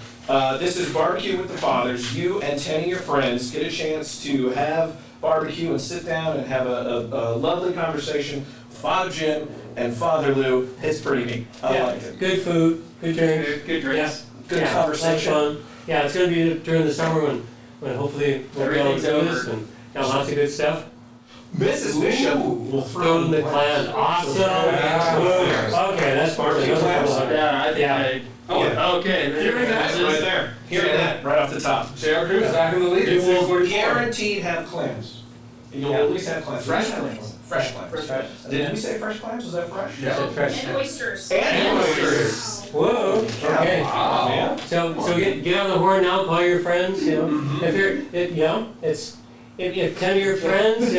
This is Barbecue with the Fathers. You and 10 of your friends get a chance to have barbecue and sit down and have a lovely conversation with Father Jim and Father Lou. It's pretty neat. I Yeah. like it. Good food, good drinks. Good drinks. Good Yeah, conversation. lots of fun. Yeah, it's gonna be during the summer when hopefully we'll be able to do Everything's this and got lots of good stuff. Mrs. Bishop will Throw in the clan. Awesome. Yeah. Okay, that's part of it. Yeah, I think Yeah. Oh, okay. Hearing that right there. Hearing that right off the top. JR Cruz back in the lead. You at will 644. guaranteed have clams. You'll at least have clams. Fresh clams. Fresh clams. Fresh. Did we say fresh clams? Was that fresh? Yeah. Said fresh. And oysters. And oysters. Whoa. Okay. Wow. Man. So get on the horn now. Call your friends. If you're if 10 of your friends,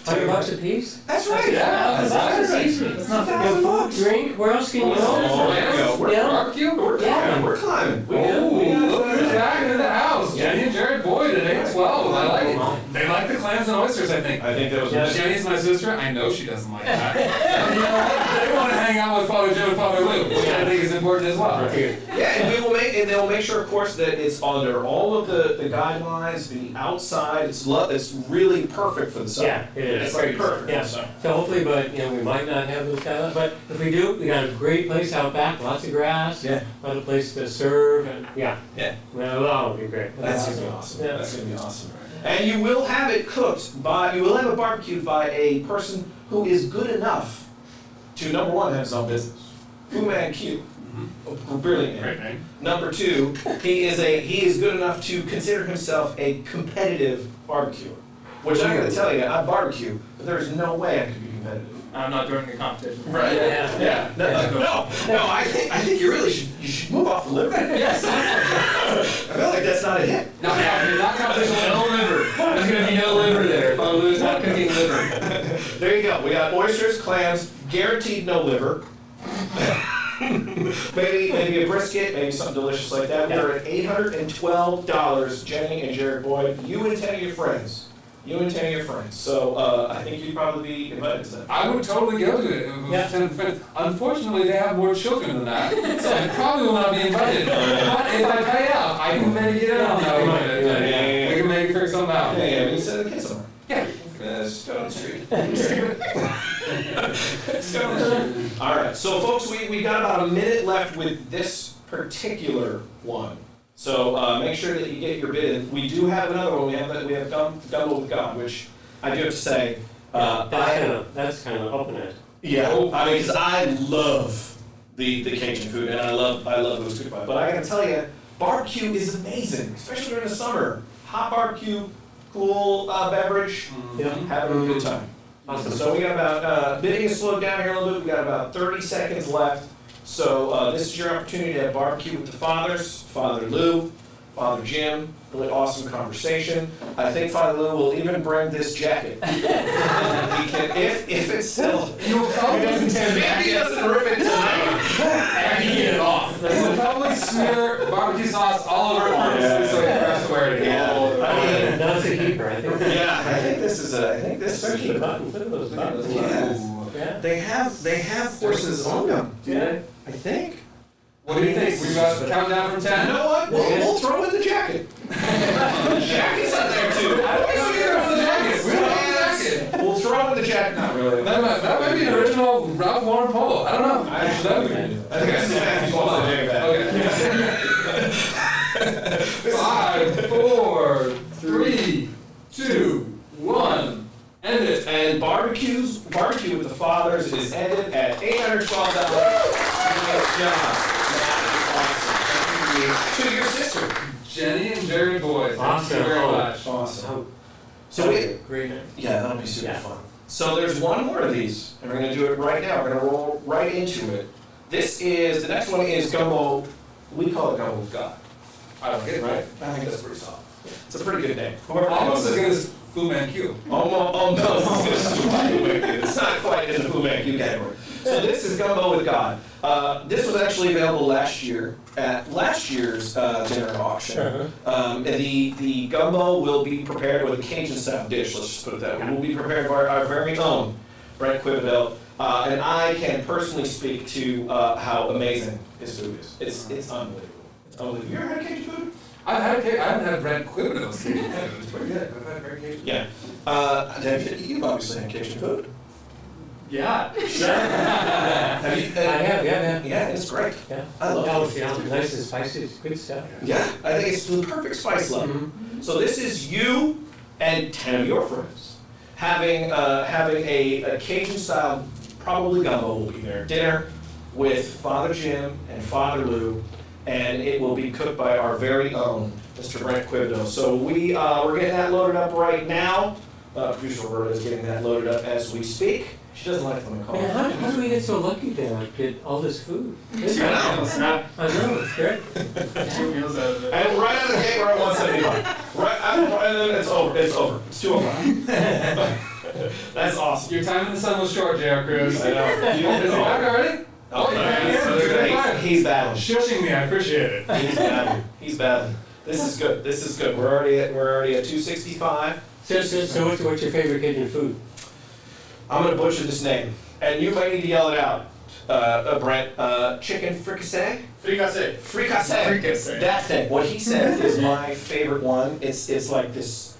$100 a piece. That's right. Yeah, that's nice. That's not $1,000. Drink. Where else can you go? Oh, there you go. We're, Yeah. Barbecue? we're climbing. We're climbing. We got, Look who's back into the house. Jenny and Jared Boyd at 812. I like it. They like the clams and oysters, I think. I think that was Yeah. Jenny's my sister. I know she doesn't like that. You know what? They want to hang out with Father Jim and Father Lou, which I think is important as well. Yeah, and they will make sure, of course, that it's under all of the guidelines, the outside. It's really perfect for the summer. Yeah, it is. It's like perfect Yeah. for the summer. So hopefully, but we might not have those kind of, but if we do, we got a great place out back, lots of grass. Yeah. A lot of place to serve, and yeah. Yeah. Well, that would be great. That's gonna be awesome. Yeah. That's gonna be awesome. And you will have it cooked you will have it barbecued by a person who is good enough to, number one, have his own business. Fu Manchu. Brilliant name. Great name. Number two, he is good enough to consider himself a competitive barbecuer. Which I'm gonna tell you, I barbecue, but there is no way I could be competitive. I'm not joining the competition. Right? Yeah. No, I think you really should move off the liver. Yes. I feel like that's not a hit. Not competition with No liver. There's gonna be no liver there. Father Lou's not cooking liver. There you go. We got oysters, clams, guaranteed no liver. maybe a brisket, maybe something delicious like that. We're at $812, Jenny and Jared Boyd. You and 10 of your friends. So I think you'd probably be invited to that. I would totally go to it. Yeah. 10 friends. Unfortunately, they have more children than that, so I probably will not be invited. But if I pay out, I can maybe get in on that one. Yeah. We can maybe figure something out. Yeah, we send the kids somewhere. Yeah. Just go down the street. Just go down the street. All right, so folks, we got about a minute left with this particular one. So make sure that you get your bid in. We do have another one. We have Gumbo with God, which I do have to say. That's kind of open it. Yeah, I mean, because I love the Cajun food, and I love those cooked by. But I gotta tell you, barbecue is amazing, especially during the summer. Hot barbecue, cool beverage, Yeah. having a good time. Awesome. So we got about bidding is slowed down here a little bit. We got about 30 seconds left. So this is your opportunity to have barbecue with the fathers, Father Lou, Father Jim. Really awesome conversation. I think Father Lou will even bring this jacket. He can, if it's still. Maybe he doesn't rip it tonight. And he get it off. We'll probably smear barbecue sauce all over it Yeah. so you can press wear it again. Yeah. I mean, That's a keeper, I think. yeah, I think this is a Especially the keeper. buttons. Look at those buttons. Yes. Yeah. They have horses on them. Do they? I think. What do you think? We got a countdown from 10? You know what? We'll throw in the jacket. The jacket's in there too. I don't think we can throw in the jacket. We don't have the jacket. We'll throw in the jacket. Not really. That might be an original Ralph Lauren polo. I don't know. I think Matthew wants to do that. Okay. 5, 4, 3, 2, 1. End it. And barbecue with the fathers is ended at $812. Good job. To your sister, Jenny and Jerry Boyd. Awesome. Thank you very much. awesome. So we, Great. yeah, that'll be super Yeah. fun. So there's one more of these, and we're gonna do it right now. We're gonna roll right into it. The next one is gumbo. We call it gumbo with God. I don't get it, Right? I think that's pretty solid. It's a pretty good name. Whoever Almost as comes good as Fu Manchu. Almost as good as Fu Manchu. It's not quite in the Fu Manchu category. So this is gumbo with God. This was actually available last year at last year's dinner auction. And the gumbo will be prepared with a Cajun-style dish. Let's just put it that way. It will be prepared by our very own Brent Quibitel. And I can personally speak to how amazing his food is. It's unbelievable. It's unbelievable. You ever had Cajun food? I haven't had Brent Quibitel's Cajun food. It's pretty good. I've had very Cajun. Yeah. You've obviously had Cajun food. Yeah. Have you? I have, yeah. Yeah, it's great. Yeah. I love it. it. Yeah, nice and spicy, it's good stuff. Yeah, I think it's the perfect spice level. So this is you and 10 of your friends having a Cajun style, probably gumbo will be there, dinner with Father Jim and Father Lou, and it will be cooked by our very own Mr. Brent Quibitel. So we're getting that loaded up right now. Producer Roberta is getting that loaded up as we speak. She doesn't like them to call. Man, how do we get so lucky to get all this food? I know. I know, it's great. 2 meals out of it. And right out of the gate, we're at 175. And then it's over. It's 205. That's awesome. Your time in the sun was short, J.R. Cruz. I know. Is he back already? Oh, yeah. he's battling. Shushing me, I appreciate it. He's battling. This is good. We're already at 265. So what's your favorite Cajun food? I'm gonna butcher this name, and you might need to yell it out, Brent. Chicken fricassee. Fricassee. Fricassee. That thing. What he said is my favorite one. It's like this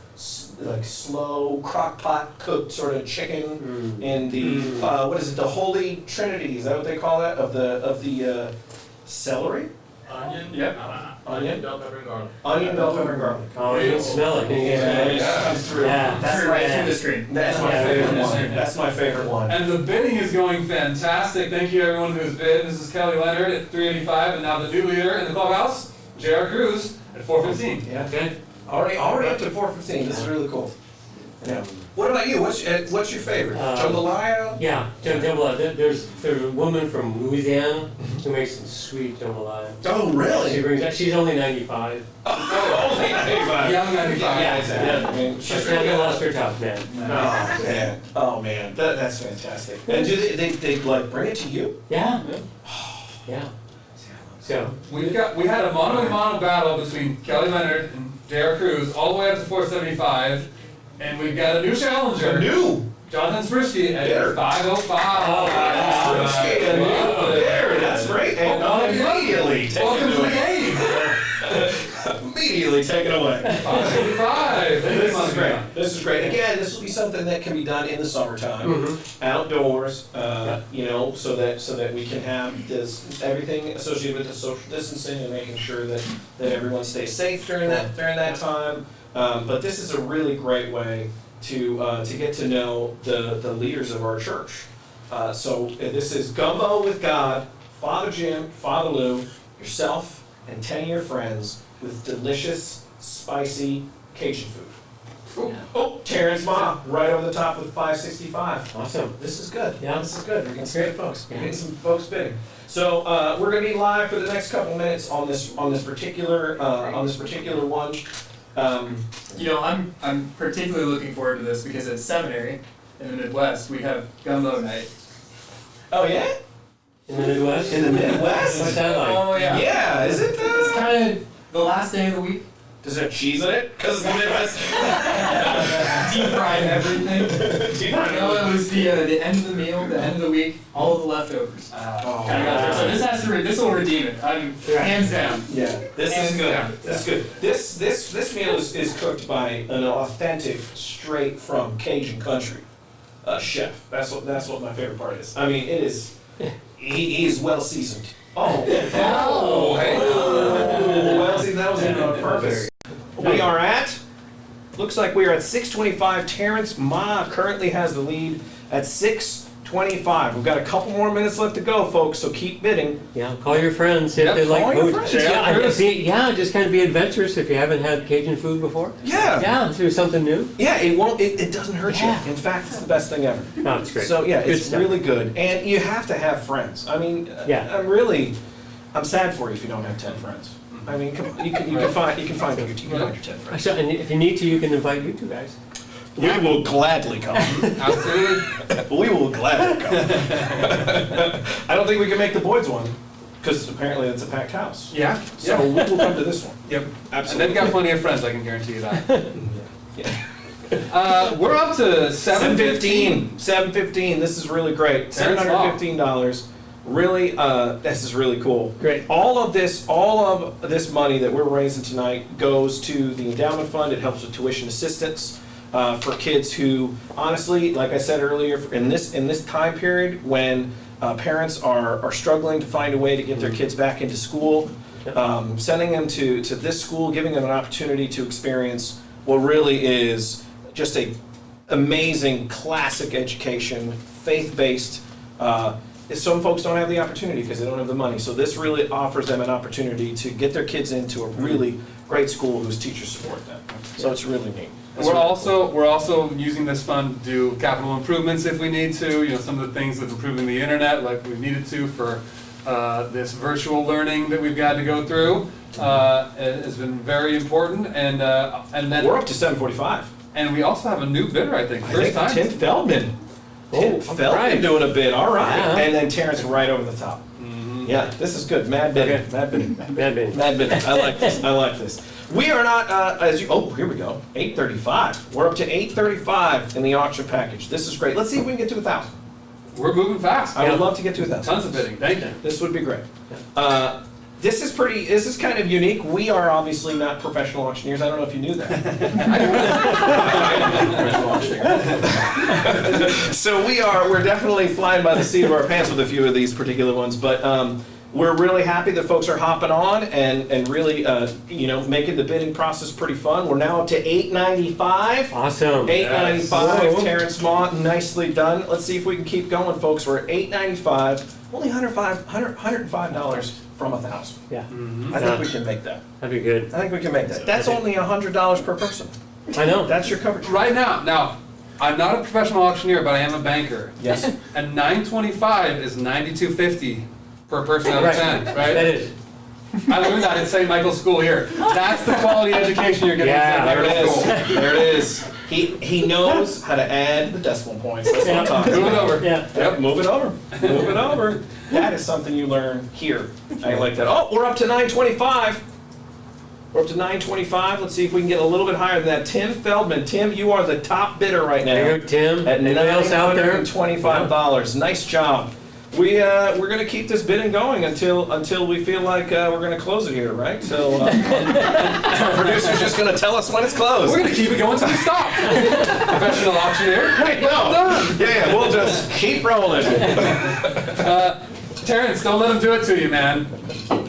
like slow crock pot cooked sort of chicken in the what is it? The Holy Trinity. Is that what they call it? Of the celery. Onion? Yep. Onion, bell pepper, and garlic. Onion, bell pepper, and garlic. Oh, you can smell it. Yeah, it just comes through. Yeah, That's right through the screen. That's my favorite one. That's my favorite one. And the bidding is going fantastic. Thank you everyone who's bid. This is Kelly Leonard at 385, and now the new leader in the clubhouse, J.R. Cruz at 415. Yeah. Okay. Already up to 415. This is really cool. Yeah. What about you? What's your favorite? Jambalaya? Yeah, jambalaya. There's a woman from Louisiana who makes some sweet jambalaya. Oh, She really? brings that. She's only 95. Oh, only 95. Young 95. Yeah, exactly. Yeah. I mean, She's never lost her top, man. Oh man, that's fantastic. And do they like bring it to you? Yeah. Yeah. So, We had a mano-a-mano battle between Kelly Leonard and J.R. Cruz all the way up to 475, and we've got a new challenger. New. Jonathan Spruski at There. 505. Oh, There, that's great. And immediately take Welcome it to the away. game. Immediately take it away. 575. This is great. This is great. Again, this will be something that can be done in the summertime, outdoors. So that we can have everything associated with the social distancing and making sure that everyone stays safe during that time. But this is a really great way to get to know the leaders of our church. So this is Gumbo with God, Father Jim, Father Lou, yourself, and 10 of your friends with delicious, spicy Cajun food. Oh, Terrence Ma, right over the top with 565. awesome. This is good. Yeah. This is good. We're getting some good folks. We're getting some folks bidding. So we're going to be live for the next couple minutes on this particular one. I'm particularly looking forward to this because at seminary in the Midwest we have gumbo night. Oh yeah? In the Midwest? In the Midwest? What's that like? Oh yeah. Yeah. Is it? It's kind of the last day of the week. Does it have cheese in it? Because it's the Midwest. Deep fried everything. Deep fried No, it was the end of the meal, the end of the week, all of the leftovers. So this will redeem it. I'm hands down. Yeah, this is Hands good. down. This is good. This meal is cooked by an authentic, straight from Cajun country. chef. That's what my favorite part is. I mean, it is. He's well seasoned. Oh, hey. well seasoned. That was on purpose. We are at. Looks like we are at 6:25. Terrence Ma currently has the lead at 6:25. We've got a couple more minutes left to go, folks. So keep bidding. Yeah, call your friends if Yep, they like call your food. friends. Yeah, just kind of be adventurous if you haven't had Cajun food before. Yeah. Yeah, do something new. Yeah. It won't. It doesn't hurt Yeah. you. In fact, it's the best thing ever. No, it's great. So yeah, Good it's stuff. really good, and you have to have friends. I mean, Yeah. I'm sad for you if you don't have 10 friends. I mean, come on, you can find your 10 friends. So, and if you need to, you can invite you two guys. We will gladly come. Absolutely. We will gladly come. I don't think we can make the Boyd's one because apparently it's a packed house. Yeah. So we will come to this one. Yep. Absolutely. And they've got plenty of friends, I can guarantee you that. Yeah. We're up to 7:15. 7:15. This is really great. $715. Really, this is really cool. Great. All of this money that we're raising tonight goes to the endowment fund. It helps with tuition assistance for kids who, honestly, like I said earlier, in this time period when parents are struggling to find a way to get their kids back into school, sending them to this school, giving them an opportunity to experience what really is just a amazing classic education, faith-based. Some folks don't have the opportunity because they don't have the money. So this really offers them an opportunity to get their kids into a really great school whose teachers support them. So it's really neat. It's We're really also using this fund to do capital improvements if we need to. You know, some of the things with improving the internet, like we needed to for this virtual learning that we've got to go through, has been very important. And then We're up to 745. and we also have a new bidder, I think, I first think time. Tim Feldman. Tim Feldman right. doing a bid. All right. Yeah. And then Terrence right over the top. Yeah, this is good. Mad bidding. Okay. Mad bidding. Bad baby. Mad bidding. I like this. I like this. We are not here we go. 835. We're up to 835 in the auction package. This is great. Let's see if we can get to 1,000. We're moving fast. I would love to get to 1,000. Tons of bidding. Thank you. This would be great. This is kind of unique. We are obviously not professional auctioneers. I don't know if you knew that. So we're definitely flying by the seat of our pants with a few of these particular ones, but we're really happy that folks are hopping on and really making the bidding process pretty fun. We're now up to $895. Awesome. $895. Yes. Terrence Mott, nicely done. Let's see if we can keep going, folks. We're at $895. Only $105 from 1,000. Yeah, I think we can make that. that'd be good. I think we can make that. That's only $100 per person. I know. That's your coverage. Right now, I'm not a professional auctioneer, but I am a banker. Yes. And $925 is $92.50 per person out of 10, That right? is. I learned that at St. Michael's School here. That's the quality education you're getting Yeah, at St. There it Michael's is. School. There it is. He knows how to add the decimal points. That's what I'm talking Move it about. over. Yeah. Yep, move it over. Move it over. That is something you learn here. I like that. Oh, we're up to 925. We're up to 925. Let's see if we can get a little bit higher than that. Tim Feldman. Tim, you are the top bidder right now. There you go, Tim. At Anybody else out there? $925. Nice job. We're gonna keep this bidding going until we feel like we're gonna close it here, right? So our producer's just gonna tell us when it's closed. We're gonna keep it going until we stop. Professional auctioneer. Wait, no. Yeah, we'll just keep rolling. Terrence, don't let him do it to you, man.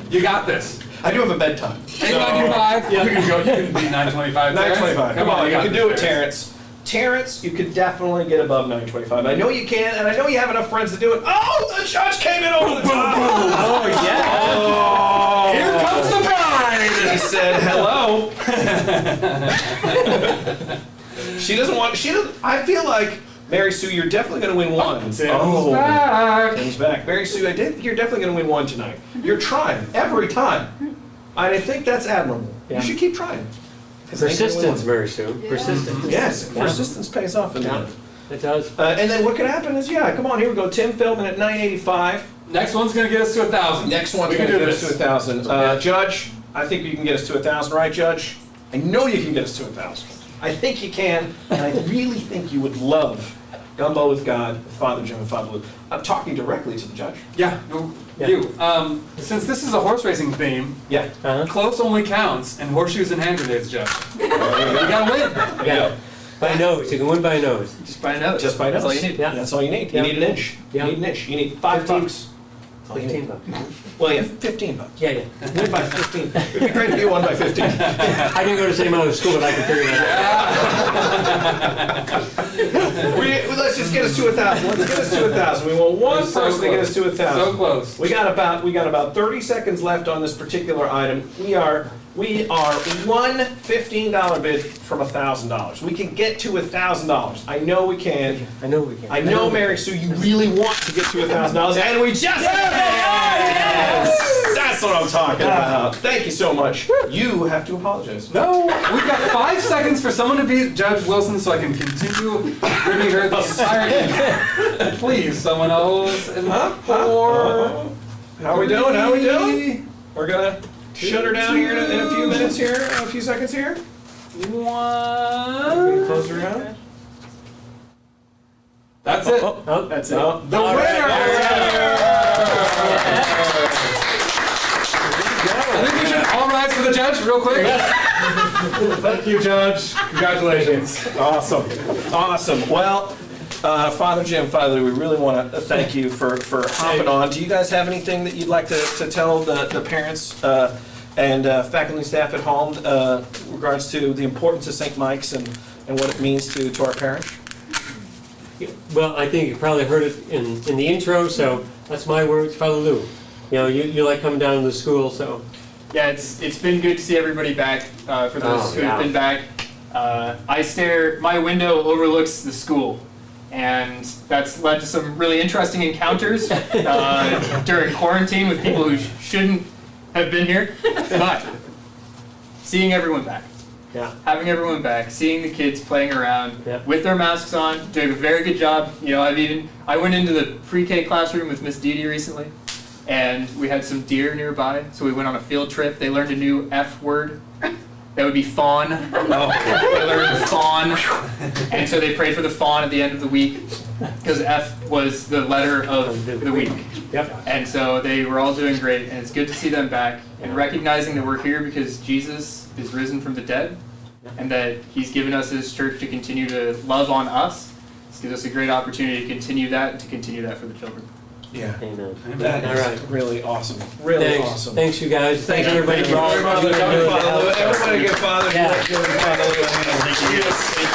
You got this. I do have a bedtime. $895. You can go. You can be $925. Terrence. 925. Come on, you got can this, do it, Terrence. Terrence, you could definitely get above 925. I know you can, and I know you have enough friends to do it. Oh, the judge came in over the top. Oh, yeah. Oh, Here comes the bride. He said hello. She doesn't. I feel like, Mary Sue, you're definitely going to win one. Tim's back. Tim's back. Mary Sue, I think you're definitely going to win one tonight. You're trying every time. I think that's admirable. Yeah. You should keep trying. 'Cause I think you're gonna win Persistence, one. Mary Sue. Persistence. Yes, Yeah. persistence pays off in the end. It does. And then what could happen is, come on, here we go. Tim Feldman at 985. Next one's gonna get us to 1,000. Next one's We going can to do get us to this. 1,000. Judge, I think you can get us to 1,000, right, Judge? I know you can get us to 1,000. I think you can, and I really think you would love Gumbo with God, Father Jim and Father Lou. I'm talking directly to the judge. Yeah, Yeah. you. Since this is a horse racing theme, Yeah. Uh-huh. close only counts, and horseshoes and hand grenades, Jeff. You gotta win. Yeah. By nose, you can win by nose. Just by nose. Just by nose. That's all you need. Yeah. That's all you need. Yeah. You need an inch. Yeah. You need an inch. You need $5. That's all you need. $15. Well, yeah, $15. Yeah, yeah. Win by 15. It'd be great if you won by 15. I didn't go to the same other school, but I can figure that out. Let's just get us to 1,000. Let's get us to 1,000. We want one So person to get us to close. 1,000. So close. We got about 30 seconds left on this particular item. We are one $15 bid from $1,000. We can get to $1,000. I know we can. I know we can. I know, Mary Sue, you really want to get to $1,000, and we just yes! That's what I'm talking about. Thank you so much. You have to apologize. No, we've got 5 seconds for someone to beat Judge Wilson so I can continue giving her the entire game. Please, someone else. And 4. How we doing? How we doing? We're gonna shut her down here in a few minutes here, a few seconds here. 1. Close her down. That's it. Oh, That's it. Oh, The winner! I think we should all rise for the judge real quick. Thank you, Judge. Congratulations. Awesome. Awesome. Well, Father Jim, Father, we really want to thank you for hopping on. Do you guys have anything that you'd like to tell the parents and faculty and staff at home in regards to the importance of St. Mike's and what it means to our parish? well, I think you probably heard it in the intro, so that's my words, Father Lou. You know, you like coming down to the school, so. Yeah, it's been good to see everybody back. For those who have been back, my window overlooks the school, and that's led to some really interesting encounters during quarantine with people who shouldn't have been here. But seeing everyone back, having everyone back, seeing the kids playing around with their masks on, doing a very good job. You know, I went into the pre-K classroom with Miss Dee Dee recently. And we had some deer nearby, so we went on a field trip. They learned a new F word. That would be fawn. They learned fawn. And so they prayed for the fawn at the end of the week, because F was the letter of the week. And so they were all doing great, and it's good to see them back, and recognizing that we're here because Jesus is risen from the dead, and that he's given us his church to continue to love on us. This gives us a great opportunity to continue that, and to continue that for the children. Yeah. Amen. That is All right. really awesome. Really Thanks. awesome. Thanks, you guys. Thanks, everybody. Thank you very much. Everybody give Father Lou a hand. Thank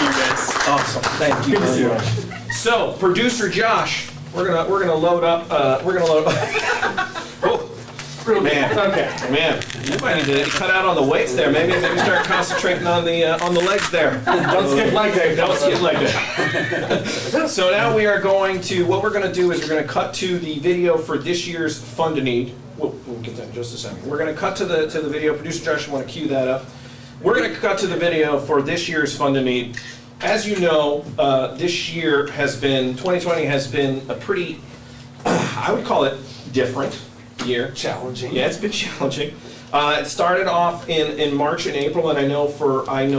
you guys. Awesome. Thank you very much. So, producer Josh, we're gonna load up. Oh, man. Okay. Man, you might need to cut out on the weights there. Maybe start concentrating on the legs there. Don't skip leg day. Don't skip leg day. So now what we're going to do is we're going to cut to the video for this year's Fund a Need. We'll get that in just a second. We're going to cut to the video. Producer Josh, you want to cue that up? We're going to cut to the video for this year's Fund a Need. As you know, this year 2020 has been a pretty, I would call it different year. Challenging. Yeah, it's been challenging. It started off in March and April, and I know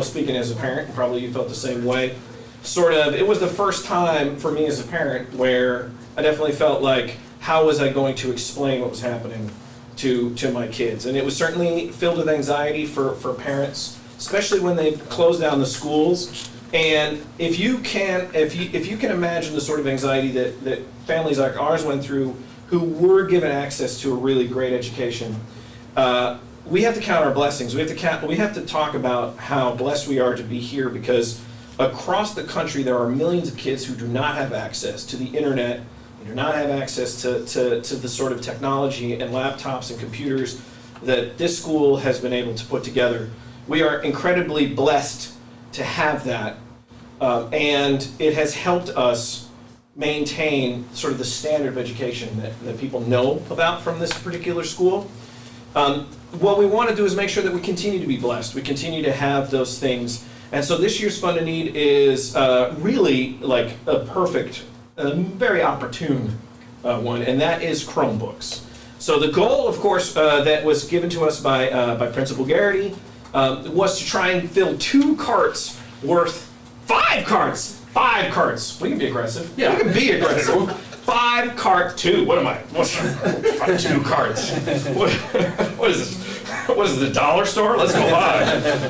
speaking as a parent, and probably you felt the same way, it was the first time for me as a parent where I definitely felt like, how was I going to explain what was happening to my kids? And it was certainly filled with anxiety for parents, especially when they closed down the schools. And if you can imagine the sort of anxiety that families like ours went through, who were given access to a really great education, we have to count our blessings. We have to talk about how blessed we are to be here, because across the country there are millions of kids who do not have access to the internet, they do not have access to the sort of technology and laptops and computers that this school has been able to put together. We are incredibly blessed to have that, and it has helped us maintain sort of the standard of education that people know about from this particular school. What we want to do is make sure that we continue to be blessed. We continue to have those things. And so this year's Fund a Need is really like a perfect, very opportune one, and that is Chromebooks. So the goal, of course, that was given to us by Principal Garrity was to try and fill 2 carts worth 5 carts. 5 carts. We can be aggressive. Yeah, we can be aggressive. 5 carts. 2. What am I? What's 2 carts? What is this? What is it, the dollar store? Let's go buy.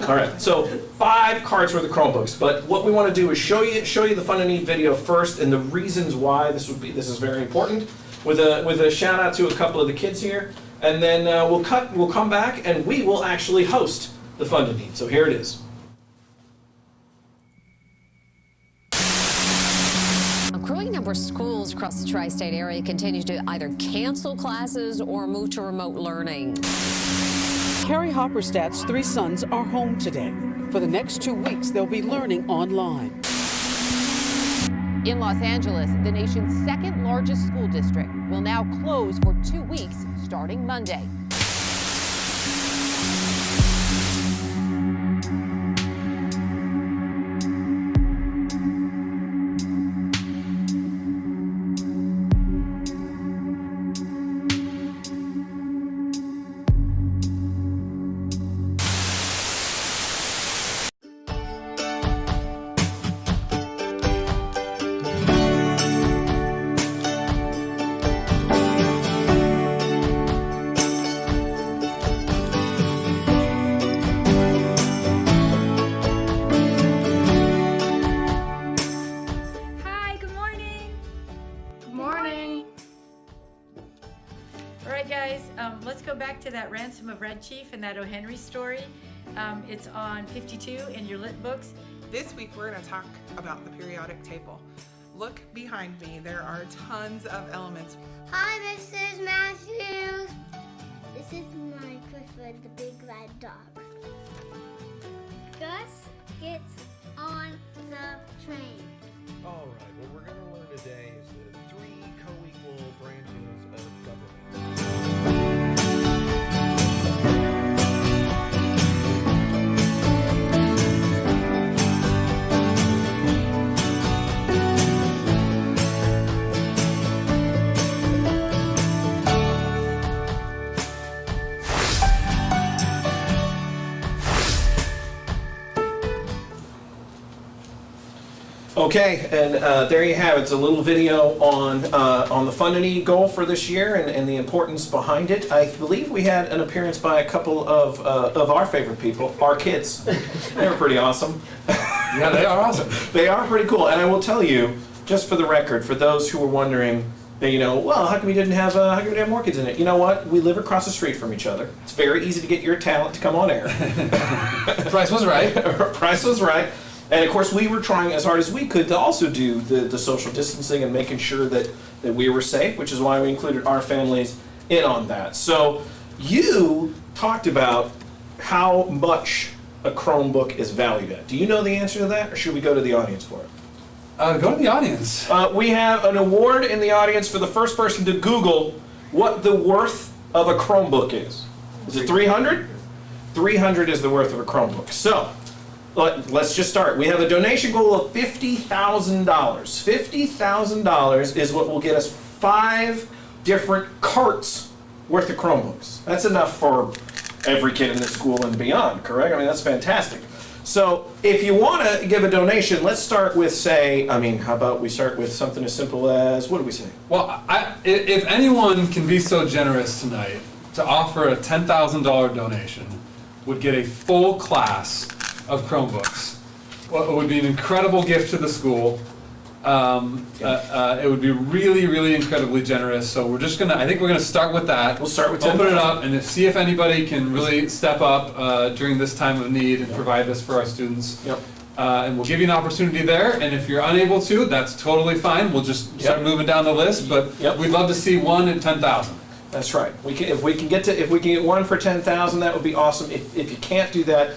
All right, so 5 cards worth of Chromebooks. But what we want to do is show you the Fun and Neat video first and the reasons why this is very important. With a shout out to a couple of the kids here, and then we'll come back and we will actually host the Fun and Neat. So here it is. A growing number of schools across the tri-state area continue to either cancel classes or move to remote learning. Carrie Hopperstadt's 3 sons are home today. For the next 2 weeks, they'll be learning online. In Los Angeles, the nation's 2nd largest school district will now close for 2 weeks starting Monday. Let's go back to that Ransom of Red Chief and that O. Henry story. It's on 52 in your lit books. This week we're going to talk about the periodic table. Look behind me, there are tons of elements. Hi, Mrs. Matthews. This is my Clifford, the big red dog. Gus gets on the train. All right, what we're going to learn today is the 3 co-equal branches of government. Okay, and there you have it. It's a little video on the Fun and Neat goal for this year and the importance behind it. I believe we had an appearance by a couple of our favorite people, our kids. They were pretty awesome. Yeah, they are awesome. They are pretty cool, and I will tell you, just for the record, for those who were wondering, that, well, how come we didn't have more kids in it? You know what? We live across the street from each other. It's very easy to get your talent to come on air. Price was right. Price was right. And of course, we were trying as hard as we could to also do the social distancing and making sure that we were safe, which is why we included our families in on that. So you talked about how much a Chromebook is valued at. Do you know the answer to that, or should we go to the audience for it? Go to the audience. We have an award in the audience for the first person to Google what the worth of a Chromebook is. Is it 300? 300 is the worth of a Chromebook. So let's just start. We have a donation goal of $50,000. $50,000 is what will get us 5 different carts worth of Chromebooks. That's enough for every kid in the school and beyond, correct? I mean, that's fantastic. So if you want to give a donation, let's start with, how about we start with something as simple as, what do we say? Well, if anyone can be so generous tonight to offer a $10,000 donation, would get a full class of Chromebooks. Well, it would be an incredible gift to the school. It would be really, really incredibly generous. So we're just I think we're gonna start with that. We'll start with open it up and see if anybody can really step up during this time of need and provide this for our students. Yep. And we'll give you an opportunity there. And if you're unable to, that's totally fine. We'll just start moving down the list. But we'd love to see 1 at 10,000. That's right. If we can get 1 for 10,000, that would be awesome. If you can't do that,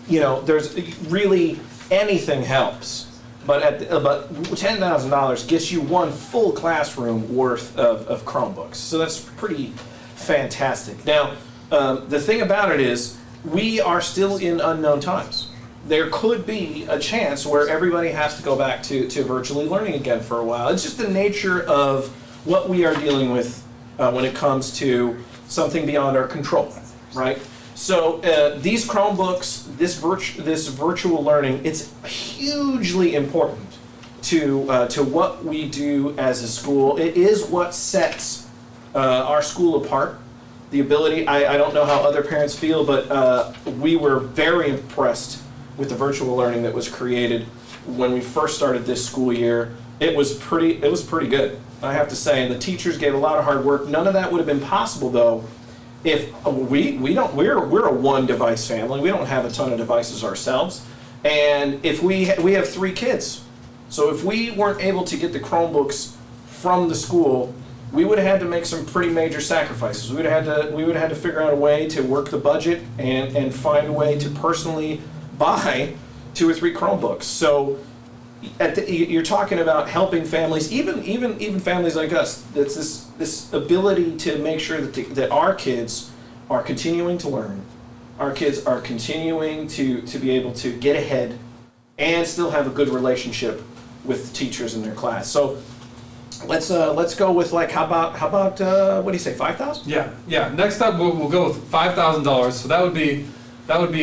there's really anything helps. But $10,000 gets you 1 full classroom worth of Chromebooks. So that's pretty fantastic. Now, the thing about it is, we are still in unknown times. There could be a chance where everybody has to go back to virtually learning again for a while. It's just the nature of what we are dealing with when it comes to something beyond our control, right? So these Chromebooks, this virtual learning, it's hugely important to what we do as a school. It is what sets our school apart. the ability. I don't know how other parents feel, but we were very impressed with the virtual learning that was created when we first started this school year. It was pretty good, I have to say, and the teachers gave a lot of hard work. None of that would have been possible though if we're a one device family. We don't have a ton of devices ourselves, and if we have 3 kids, so if we weren't able to get the Chromebooks from the school, we would have had to make some pretty major sacrifices. We would have had to figure out a way to work the budget and find a way to personally buy 2 or 3 Chromebooks. So you're talking about helping families, even families like us. That's this ability to make sure that our kids are continuing to learn, our kids are continuing to be able to get ahead, and still have a good relationship with the teachers in their class. So let's go with like how about what do you say, $5,000? Yeah. Next up, we'll go with $5,000. So that would be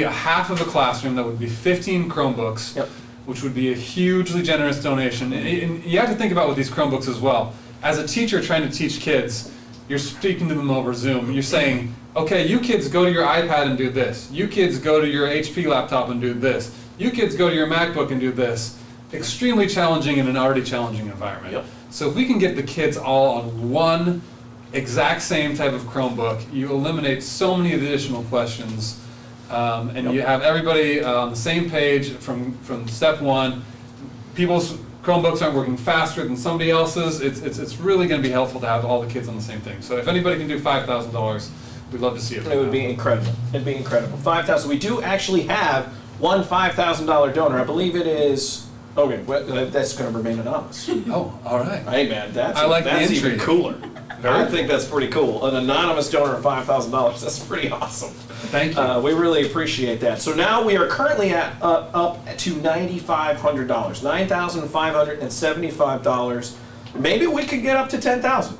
a half of a classroom. That would be 15 Chromebooks. Yep. Which would be a hugely generous donation. And you have to think about with these Chromebooks as well. As a teacher trying to teach kids, you're speaking to them over Zoom. You're saying, okay, you kids go to your iPad and do this. You kids go to your HP laptop and do this. You kids go to your MacBook and do this. Extremely challenging in an already challenging environment. Yep. So if we can get the kids all on one exact same type of Chromebook, you eliminate so many additional questions. And you have everybody on the same page from step one. People's Chromebooks aren't working faster than somebody else's. It's really going to be helpful to have all the kids on the same thing. So if anybody can do $5,000, we'd love to see it. It would be incredible. It'd be incredible. $5,000. We do actually have one $5,000 donor. I believe it is. Okay, well, that's going to remain anonymous. Oh, all right. Hey man, that's the even intrigue. cooler. I think that's pretty cool. An anonymous donor of $5,000. That's pretty awesome. Thank you. We really appreciate that. So now we are currently at up to $9,500, $9,575. Maybe we could get up to $10,000.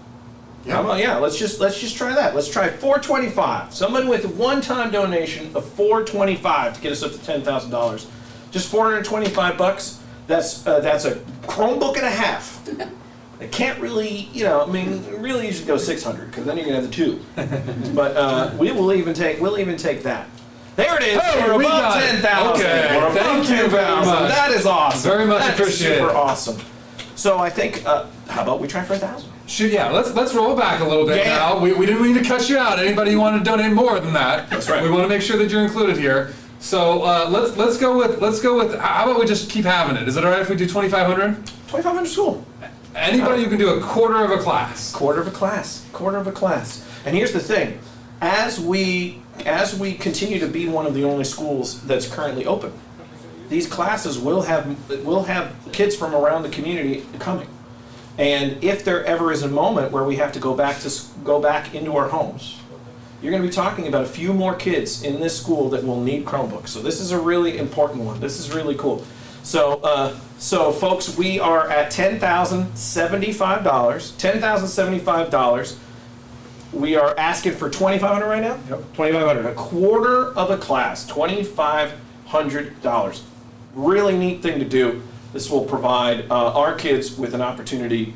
How about, let's just try that. Let's try $425. Someone with a one-time donation of $425 to get us up to $10,000. Just $425. That's a Chromebook and a half. It can't really, really you should go 600 because then you're gonna have the 2. But we'll even take that. There it is. Hey, we're we above got it. 10,000. Okay, We're above thank you very 10,000. much. That is awesome. Very much That is appreciated. Super awesome. So I think, how about we try for 1,000? Let's roll back a little bit now. We didn't mean to cut you out. Anybody who wanted to donate more than that? That's right. We want to make sure that you're included here. So let's go with. How about we just keep having it? Is it all right if we do 2,500? 2,500 is cool. Anybody who can do a quarter of a class. Quarter of a class. And here's the thing, as we continue to be one of the only schools that's currently open, these classes will have kids from around the community coming. And if there ever is a moment where we have to go back into our homes, you're going to be talking about a few more kids in this school that will need Chromebooks. So this is a really important one. This is really cool. So folks, we are at $10,075. $10,075. We are asking for $2,500 right now? Yep. $2,500. A quarter of a class, $2,500. Really neat thing to do. This will provide our kids with an opportunity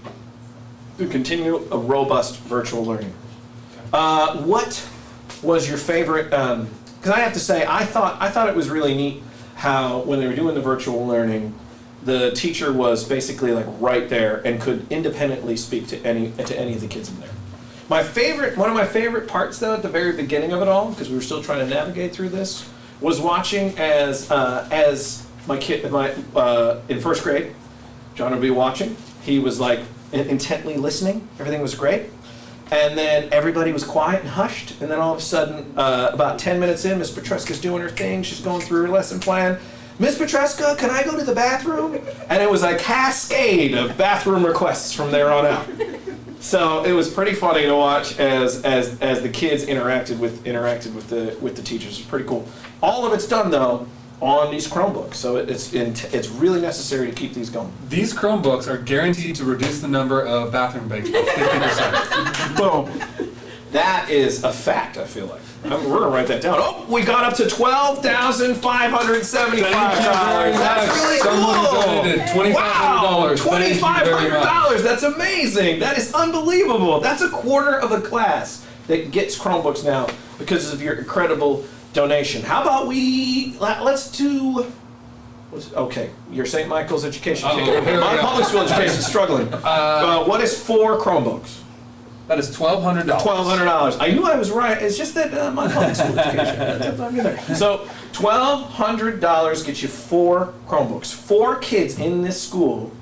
to continue a robust virtual learning. What was your favorite? Because I have to say, I thought it was really neat how when they were doing the virtual learning, the teacher was basically like right there and could independently speak to any of the kids in there. One of my favorite parts though at the very beginning of it all, because we were still trying to navigate through this, was watching as my kid in first grade, John would be watching. He was like intently listening. Everything was great. And then everybody was quiet and hushed. And then all of a sudden, about 10 minutes in, Miss Petruska's doing her thing. She's going through her lesson plan. Miss Petruska, can I go to the bathroom? And it was a cascade of bathroom requests from there on out. So it was pretty funny to watch as the kids interacted with the teachers. It's pretty cool. All of it's done though on these Chromebooks, so it's really necessary to keep these going. These Chromebooks are guaranteed to reduce the number of bathroom breaks by 50%. Boom. That is a fact, I feel like. We're going to write that down. Oh, we got up to $12,575. That's really cool. $2,500. Wow, $2,500. That's amazing. That is unbelievable. That's a quarter of a class. that gets Chromebooks now because of your incredible donation. How about let's do, okay, your St. Michael's education. My public school education is struggling. What is 4 Chromebooks? That is $1,200. $1,200. I knew I was right. It's just that my public school education. So $1,200 gets you 4 Chromebooks. 4 kids in this school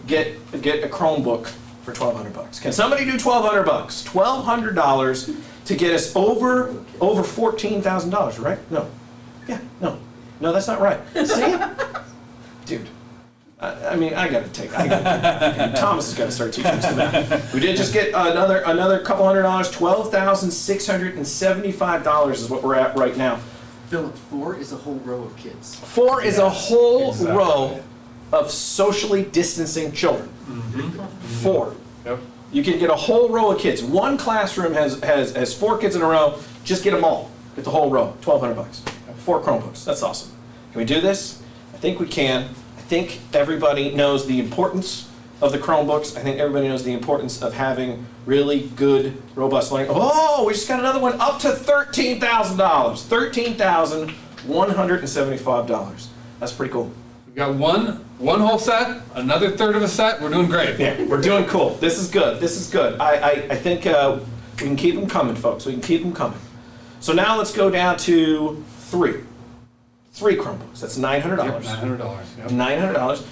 get a Chromebook for $1,200. Can somebody do $1,200? $1,200 to get us over $14,000, right? No. Yeah. No, that's not right. See, dude. I mean, I gotta Thomas is gonna start teaching us the math. We did just get another couple $100. $12,675 is what we're at right now. Philip, 4 is a whole row of kids. 4 is a whole row of socially distancing children. 4. Yep. You can get a whole row of kids. One classroom has 4 kids in a row. Just get them all. Get the whole row. $1,200. 4 Chromebooks. That's awesome. Can we do this? I think we can. I think everybody knows the importance of the Chromebooks. I think everybody knows the importance of having really good, robust learning. Oh, we just got another one up to $13,000. $13,175. That's pretty cool. We've got one whole set, another third of a set. We're doing great. Yeah, we're doing cool. This is good. This is good. I think we can keep them coming, folks. We can keep them coming. So now let's go down to 3 Chromebooks. That's $900. Yep, $900. Yep. $900.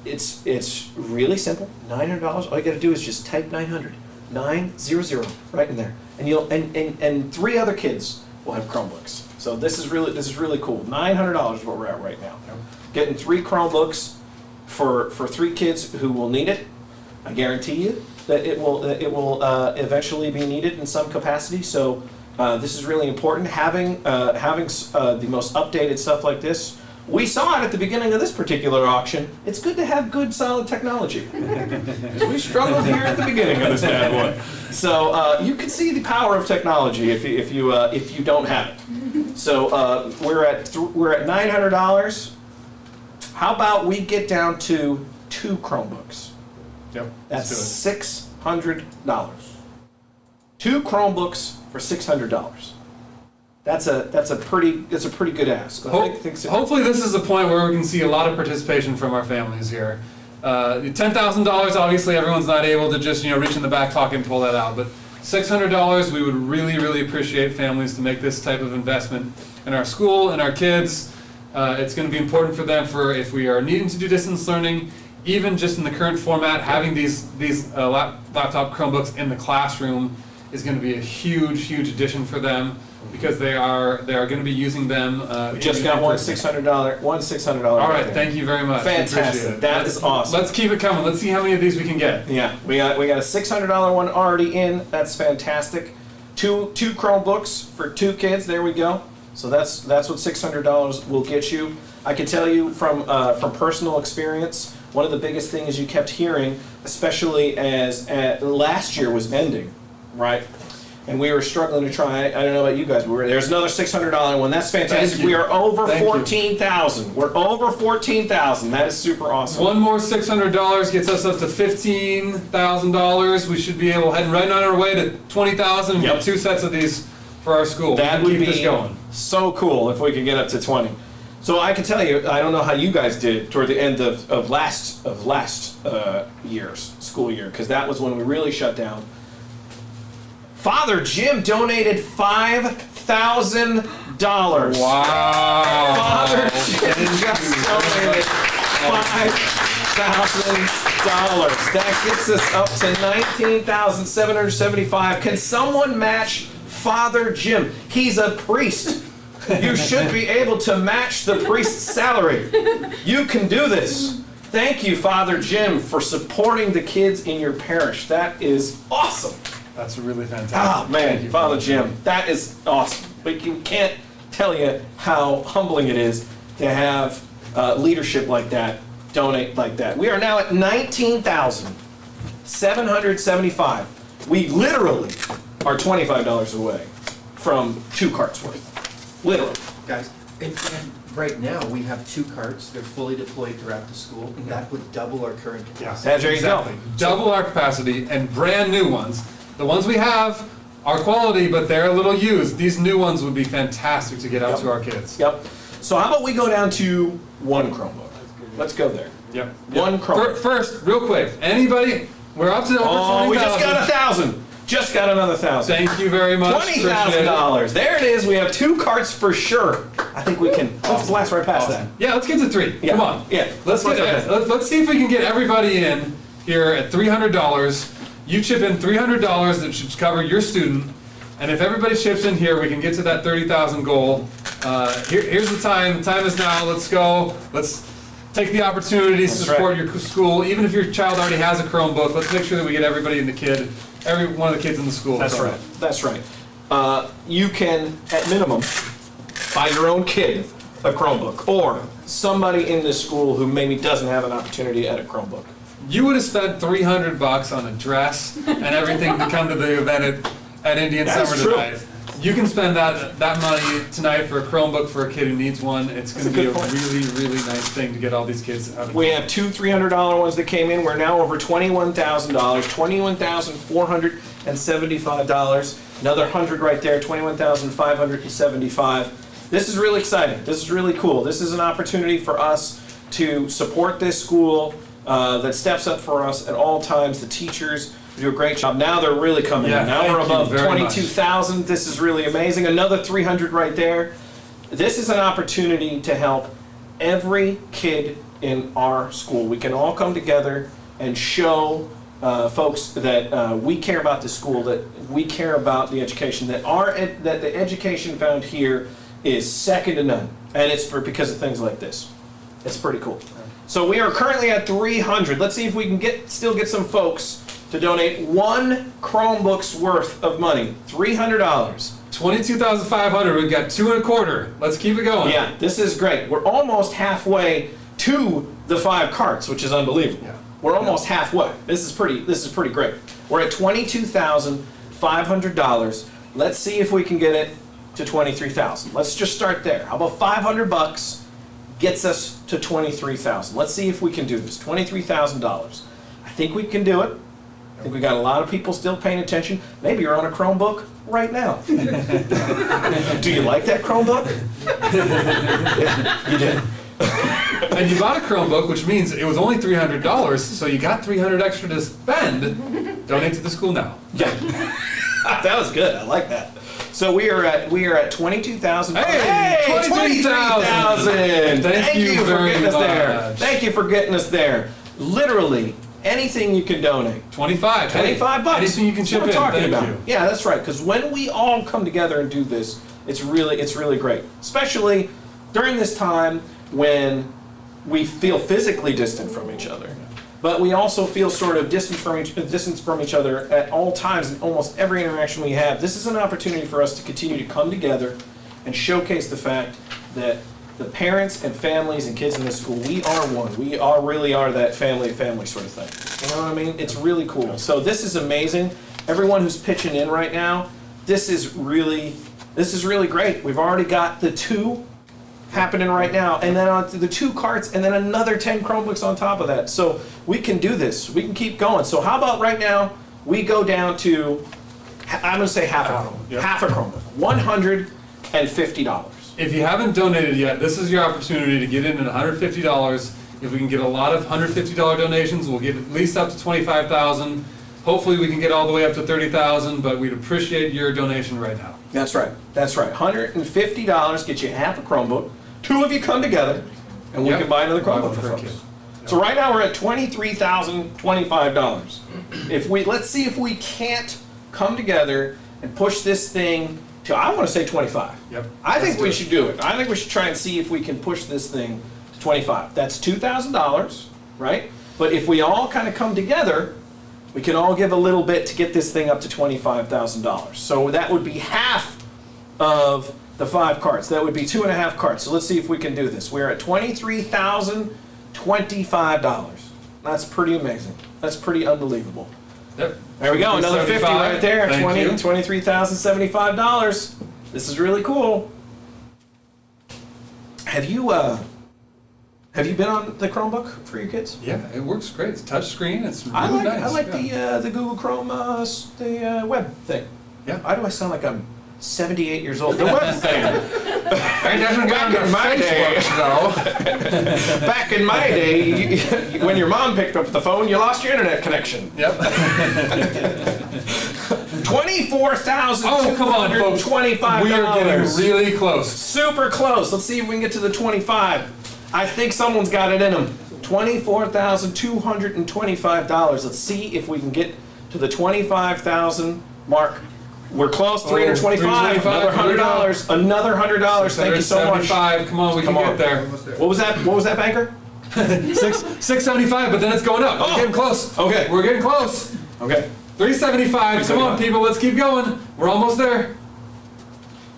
It's really simple. $900. All you got to do is just type 900, 900 right in there, and you'll and 3 other kids will have Chromebooks. So this is really cool. $900 is where we're at right now. Yep. Getting 3 Chromebooks for 3 kids who will need it. I guarantee you that it will eventually be needed in some capacity. So. This is really important. Having the most updated stuff like this, we saw it at the beginning of this particular auction. It's good to have good, solid technology. Because we struggled here at the beginning of this bad boy. So you can see the power of technology if you don't have it. So we're at $900. How about we get down to 2 Chromebooks? Yep. That's $600. 2 Chromebooks for $600. That's a pretty good ask. Hopefully this is a point where we can see a lot of participation from our families here. $10,000, obviously everyone's not able to just reach in the back pocket and pull that out, but $600 we would really appreciate families to make this type of investment in our school and our kids. It's going to be important for them if we are needing to do distance learning, even just in the current format. Having these laptop Chromebooks in the classroom is going to be a huge addition for them because they are going to be using them. We just got one $600. All right, thank you very much. Fantastic. That is awesome. Let's keep it coming. Let's see how many of these we can get. Yeah, we got a $600 one already in. That's fantastic. 2 Chromebooks for 2 kids. There we go. So that's what $600 will get you. I can tell you from personal experience, one of the biggest things you kept hearing, especially as last year was ending. Right, and we were struggling to try. I don't know about you guys, but there's another $600 one. That's fantastic. We are over 14,000. We're over 14,000. That is super awesome. One more $600 gets us up to $15,000. We should be heading right on our way to $20,000 and get 2 sets of these for our school. That would be so cool if we could get up to 20. So I can tell you, I don't know how you guys did toward the end of last year's school year, because that was when we really shut down. Father Jim donated $5,000. Wow. Father Jim just donated $5,000. That gets us up to $19,775. Can someone match Father Jim? He's a priest. You should be able to match the priest's salary. You can do this. Thank you, Father Jim, for supporting the kids in your parish. That is awesome. That's really fantastic. Oh man, Father Jim, that is awesome. But you can't tell you how humbling it is to have leadership like that, donate like that. We are now at $19,775. We literally are $25 away from 2 carts worth. Literally. Guys, and right now we have 2 carts. They're fully deployed throughout the school. That would double our current capacity. There you go. Double our capacity and brand new ones. The ones we have are quality, but they're a little used. These new ones would be fantastic to get out to our kids. Yep. So how about we go down to one Chromebook? Let's go there. Yep. One Chromebook. First, real quick, anybody? We're up to over 20,000. We just got 1,000. Just got another 1,000. Thank you very much. $20,000. There it is. We have 2 carts for sure. I think we can. Let's blast right past that. Yeah, let's get to 3. Yeah. Come on. Yeah. Let's see if we can get everybody in here at $300. You chip in $300 that should cover your student, and if everybody chips in here, we can get to that 30,000 goal. Here's the time. The time is now. Let's go. Let's take the opportunity to support your school. Even if your child already has a Chromebook, let's make sure that we get everybody in the every one of the kids in the school. That's right. That's right. You can, at minimum, buy your own kid a Chromebook, or somebody in this school who maybe doesn't have an opportunity at a Chromebook. You would have spent $300 on a dress and everything to come to the event at Indian Summer tonight. You can spend that money tonight for a Chromebook for a kid who needs one. It's going to be a really, really nice thing to get all these kids out of. We have 2 $300 ones that came in. We're now over $21,000, $21,475. Another 100 right there, $21,575. This is really exciting. This is really cool. This is an opportunity for us to support this school that steps up for us at all times. The teachers do a great job. Now they're really coming in. Now we're above 22,000. This is really amazing. Another 300 right there. This is an opportunity to help every kid in our school. We can all come together and show folks that we care about the school, that we care about the education, that the education found here is second to none, and it's because of things like this. It's pretty cool. So we are currently at 300. Let's see if we can still get some folks to donate 1 Chromebook's worth of money. $300. $22,500. We've got 2 1/4. Let's keep it going. Yeah, this is great. We're almost halfway to the 5 carts, which is unbelievable. Yeah. We're almost halfway. This is pretty great. We're at $22,500. Let's see if we can get it to 23,000. Let's just start there. How about $500 gets us to 23,000? Let's see if we can do this. $23,000. I think we can do it. I think we got a lot of people still paying attention. Maybe you're on a Chromebook right now. Do you like that Chromebook? Yeah, you did. And you bought a Chromebook, which means it was only $300, so you got $300 extra to spend. Donate to the school now. Yeah, that was good. I like that. So we are at 22,000. Hey, 23,000! Thank you for very getting us there. much. Thank you for getting us there. Literally anything you can donate. 25. $25. Anything you can chip in. Thank you. Yeah, that's right. Because when we all come together and do this, it's really great. Especially during this time when we feel physically distant from each other, but we also feel sort of distance from each other at all times in almost every interaction we have. This is an opportunity for us to continue to come together and showcase the fact that the parents and families and kids in this school, we are one. We really are that family sort of thing. You know what I mean? It's really cool. So this is amazing. Everyone who's pitching in right now, this is really great. We've already got the 2 happening right now, and then on to the 2 carts, and then another 10 Chromebooks on top of that. So we can do this. We can keep going. So how about right now we go down to, I'm going to say half a Chromebook. Yep. Half a Chromebook. $150. If you haven't donated yet, this is your opportunity to get in at $150. If we can get a lot of $150 donations, we'll get at least up to $25,000. Hopefully we can get all the way up to $30,000, but we'd appreciate your donation right now. That's right. That's right. $150 gets you half a Chromebook. 2 of you come together, and we can buy another Chromebook for folks. So right now we're at $23,025. Let's see if we can't come together and push this thing to, I want to say 25. Yep. I think we should do it. I think we should try and see if we can push this thing to 25. That's $2,000, right? But if we all kind of come together, we can all give a little bit to get this thing up to $25,000. So that would be half of the 5 carts. That would be 2.5 carts. So let's see if we can do this. We're at $23,025. That's pretty amazing. That's pretty unbelievable. Yep. There we go. Another 50 right there. Thank you. $23,075. This is really cool. Have you been on the Chromebook for your kids? Yeah, it works great. It's touch screen. It's really nice. I like the Google Chrome the web thing. Yeah. Why do I sound like I'm 78 years old? The web thing. It doesn't Back in my day, back in my day, when your mom picked up the phone, you lost your internet connection. Yep. 24,000. Oh, come on, folks. $25. We are getting really close. Super close. Let's see if we can get to the 25. I think someone's got it in them. $24,225. Let's see if we can get to the 25,000 mark. We're close. 325. Another $100. Another $100. Thank you so much. Come on, we can get there. What was that? What was that, banker? 675, but then it's going up. We're getting close. Okay. We're getting close. Okay. 375. Come on, people. Let's keep going. We're almost there.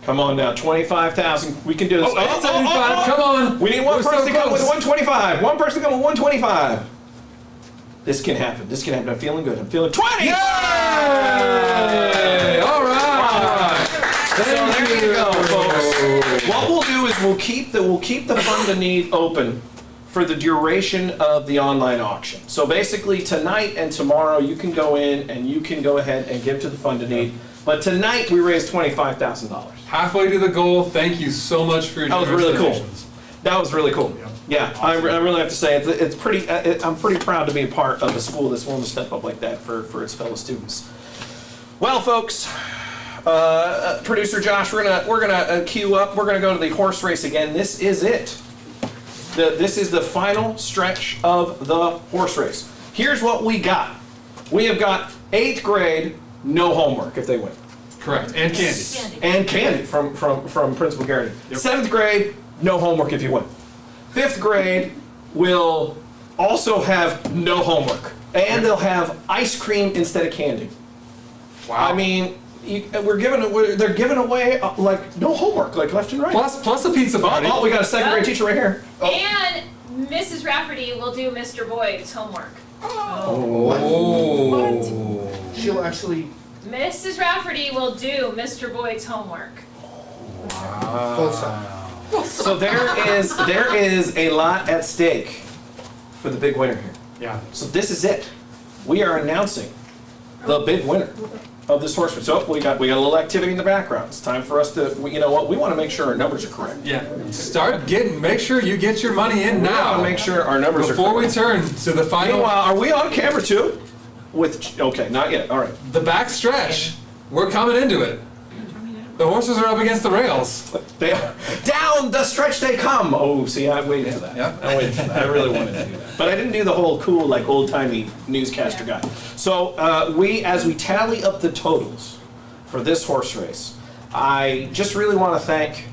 Come on now. 25,000. We can do this. 875. Come on. We need one We're person so to come with close. 125. One person to come with 125. This can happen. This can happen. I'm feeling good. I'm feeling 20. Yay! All right. So there you go, folks. What we'll do is we'll keep the Fund a Need open for the duration of the online auction. So basically tonight and tomorrow you can go in and you can go ahead and give to the Fund a Need. But tonight we raised $25,000. Halfway to the goal. Thank you so much for your That was really cool. donations. That was really cool. Yeah, I really have to say it's pretty. I'm pretty proud to be a part of a school that's willing to step up like that for its fellow students. Well, folks, producer Josh, we're gonna queue up. We're gonna go to the horse race again. This is it. This is the final stretch of the horse race. Here's what we got. We have got 8th grade, no homework if they win. Correct. And candy. And candy from Principal Garrity. 7th grade, no homework if you win. 5th grade will also have no homework. And they'll have ice cream instead of candy. Wow. I mean, they're giving away like no homework, like left and right. Plus a pizza party. Oh, we got a 2nd grade teacher right here. Oh. And Mrs. Rafferty will do Mr. Boyd's homework. Oh. She'll actually. Mrs. Rafferty will do Mr. Boyd's homework. Full stop. So there is a lot at stake for the big winner here. Yeah. So this is it. We are announcing the big winner of this horse race. So we got a little activity in the background. It's time for us to, you know what? We want to make sure our numbers are correct. Yeah. Make sure you get your money in now. We want to make sure our numbers are before correct. we turn to the final. Meanwhile, are we on camera too? Okay, not yet. All right. The back stretch. We're coming into it. The horses are up against the rails. Down the stretch they come. Oh, see, I waited for that. Yeah. I waited for that. I really wanted to do that. But I didn't do the whole cool, like, old-timey newscaster guy. So as we tally up the totals for this horse race, I just really want to thank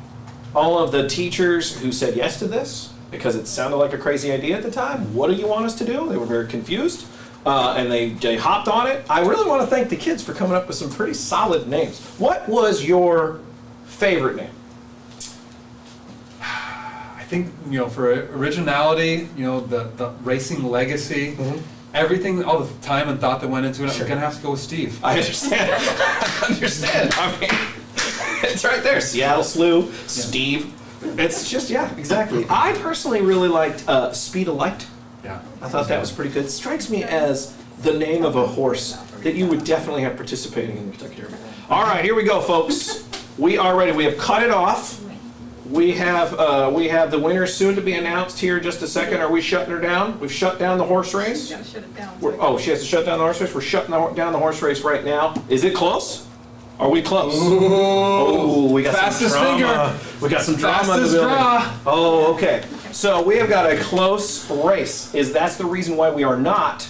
all of the teachers who said yes to this, because it sounded like a crazy idea at the time. What do you want us to do? They were very confused. And they hopped on it. I really want to thank the kids for coming up with some pretty solid names. What was your favorite name? I think, for originality, the racing legacy, everything, all the time and thought that went into it, I'm going to have to go with Steve. I understand. I understand. I mean, it's right there. Seattle Slew, Steve. It's just, yeah, exactly. I personally really liked Speed of Light. Yeah. I thought that was pretty good. It strikes me as the name of a horse that you would definitely have participating in the Kentucky Derby. All right, here we go, folks. We are ready. We have cut it off. We have the winner soon to be announced here in just a second. Are we shutting her down? We've shut down the horse race. Gotta shut it down. She has to shut down the horse race. We're shutting down the horse race right now. Is it close? Are we close? Oh, we got Fastest some drama. finger. We got some drama in the Fastest building. draw. Oh, okay. So we have got a close race. That's the reason why we are not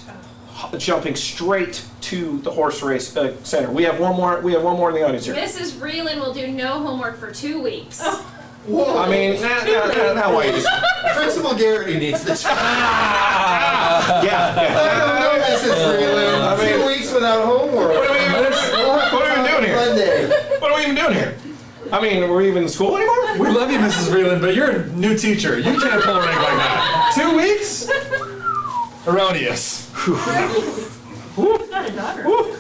jumping straight to the horse race center. We have one more. We have one more in the audience here. Mrs. Vreeland will do no homework for 2 weeks. Whoa. I mean, now why you just... Principal Garrity needs this. Yeah. No, Mrs. Vreeland. I mean, 2 weeks without homework. What are we even doing here? Monday. What are we even doing here? I mean, are we even in school anymore? We love you, Mrs. Vreeland, but you're a new teacher. You can't pull a rank like that. 2 weeks? Erroneous.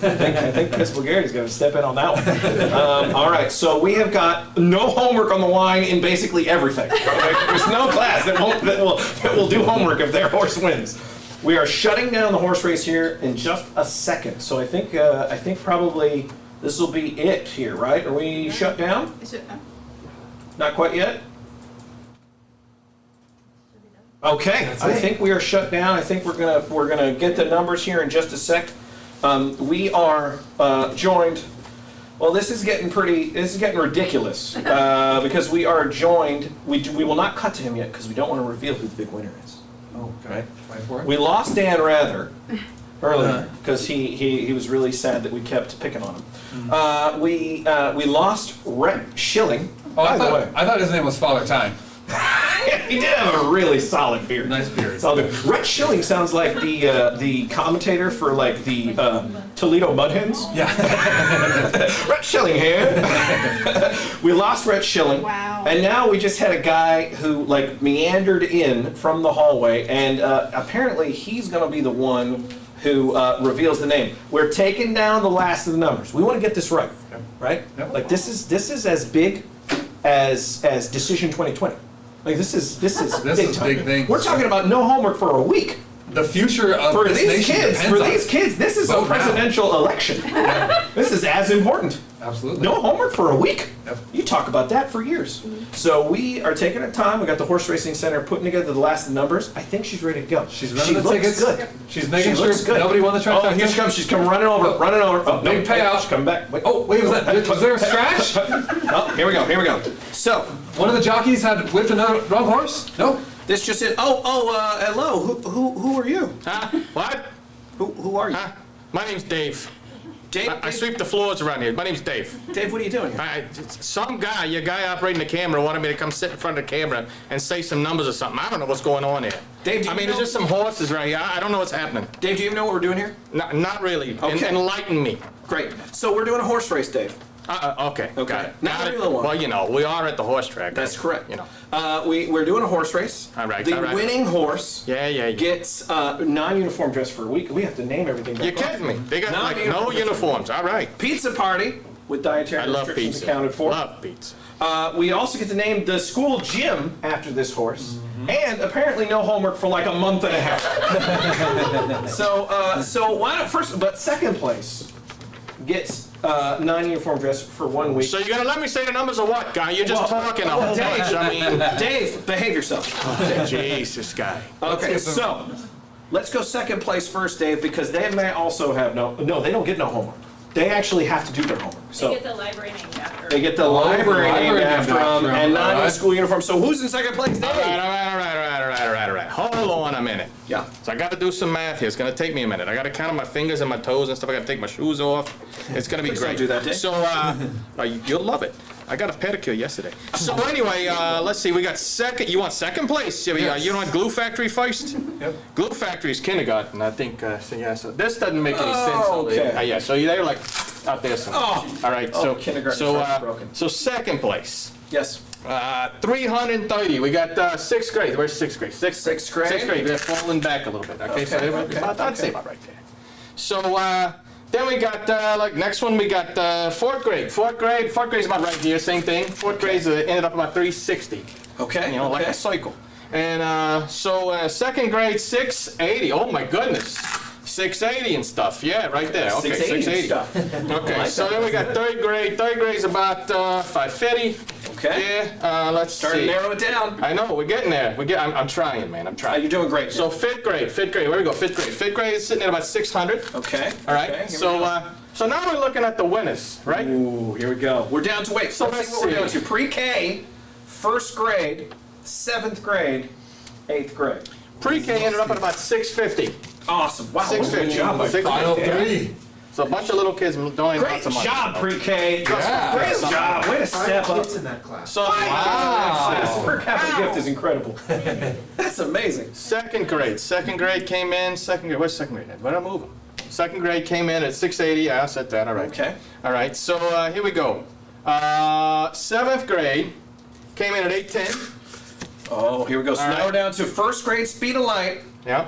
I think Principal Garrity's going to step in on that one. All right, so we have got no homework on the line in basically everything. There's no class that will do homework if their horse wins. We are shutting down the horse race here in just a second. So I think probably This will be it here, right? Are we shut down? Not quite yet? Okay, I think we are shut down. I think we're gonna get the numbers here in just a sec. We are joined. Well, this is getting ridiculous because we are joined. We will not cut to him yet because we don't want to reveal who the big winner is. Oh, okay. Right for it. We lost Dan Rather earlier because he was really sad that we kept picking on him. We lost Rhett Schilling. Oh, by the way. I thought his name was Father Time. He did have a really solid beard. Nice beard. Solid beard. Rhett Schilling sounds like the commentator for like the Toledo Mud Hens. Yeah. Rhett Schilling here. We lost Rhett Schilling. Wow. And now we just had a guy who like meandered in from the hallway, and apparently he's going to be the one who reveals the name. We're taking down the last of the numbers. We want to get this right, right? Yep. Like this is as big as Decision 2020. Like this is This is a big thing. We're talking about no homework for a week. The future of For this these nation kids, depends on this is a Vote now. presidential election. This is as important. Absolutely. No homework for a week. Yep. You talk about that for years. So we are taking our time. We got the Horse Racing Center putting together the last of the numbers. I think she's ready to go. She's running the tickets. Good. She's making She sure looks good. nobody won the trifecta. Oh, here she comes. She's coming running over. Oh, no, big payout. She's coming back. Wait. Oh, wait, was there a scratch? Oh, here we go. So, One of the jockeys had whipped another wrong horse? No? this just in. Hello. Who are you? What? Who are you? My name's Dave. Dave? I sweep the floors around here. My name's Dave. Dave, what are you doing here? Some guy, your guy operating the camera, wanted me to come sit in front of the camera and say some numbers or something. I don't know what's going on here. Dave, do you there's know- just some horses right here. I don't know what's happening. Dave, do you even know what we're doing here? Not really. Okay. Enlighten me. Great. So we're doing a horse race, Dave. Okay. Okay. Got it. Not Got a it. real one. Well, we are at the horse track. That's correct. You know. We're doing a horse race. All right, The all right. winning horse Yeah. gets non-uniform dress for a week. We have to name everything. You're back kidding me. They got no Non-uniform dress. uniforms. All right. Pizza party with dietary I love restrictions pizza. accounted for. Love pizza. We also get to name the school gym after this horse. Mm-hmm. And apparently no homework for like a month and a half. So why not first, but second place gets non-uniform dress for 1 week. So you're gonna let me say the numbers or what, guy? You're just talking a whole Dave, bunch. I mean, Dave, behave yourself. Jesus, guy. Okay, so let's go second place first, Dave, because they may also have they don't get no homework. They actually have to do their homework. So They get the library named after. they get the library named after them and not in Alright. school uniform. So who's in second place, Dave? All right. Hold on a minute. Yeah. So I got to do some math here. It's gonna take me a minute. I got to count on my fingers and my toes and stuff. I got to take my shoes off. It's gonna be Please great. don't do that, Dave. So you'll love it. I got a pedicure yesterday. So anyway, let's see. We got second. You want second place? You want Glue Factory first? Yep. Glue Factory is kindergarten. I think. So this doesn't make any sense. okay. Yeah. So they're like out there somewhere. Oh. All right. Oh, So kindergarten so starts broken. so second place. Yes. 330. We got sixth grade. Where's sixth grade? Sixth grade? Sixth grade. They're falling back a little bit. Okay, so I'd say about right there. So then we got next one. We got fourth grade. Fourth grade's about right here. Same thing. Fourth grade's ended up about 360. Okay. Like a cycle. And so second grade 680. Oh my goodness. 680 and stuff. Yeah, right there. Okay, 680 stuff. Okay, like so that. then we got third grade. Third grade's about 550. Okay. Yeah, let's Starting see. to narrow it down. I know, we're getting there. I'm trying, man. I'm trying. You're doing great. So fifth grade. Where we go? Fifth grade. Fifth grade is sitting at about 600. Okay. All right. Okay, here we So go. so now we're looking at the winners, right? Ooh, here we go. We're down to So let's let's see what we're down see. to. Pre-K, first grade, seventh grade, eighth grade. Pre-K ended up at about 650. Awesome. Wow. 650. Good job, my friend. Final Yeah. three. So a bunch of little kids donating Great lots of money. job, Pre-K. Yeah. Great job. Way to step up. in that class. So This per capita gift is incredible. That's amazing. second grade came in. Where's second grade? Where did I move them? Second grade came in at 680. Yeah, I said that. All right. Okay. All right. So here we go. Seventh grade came in at 810. Oh, here we go. So All now right. we're down to first grade speed of light, Yeah.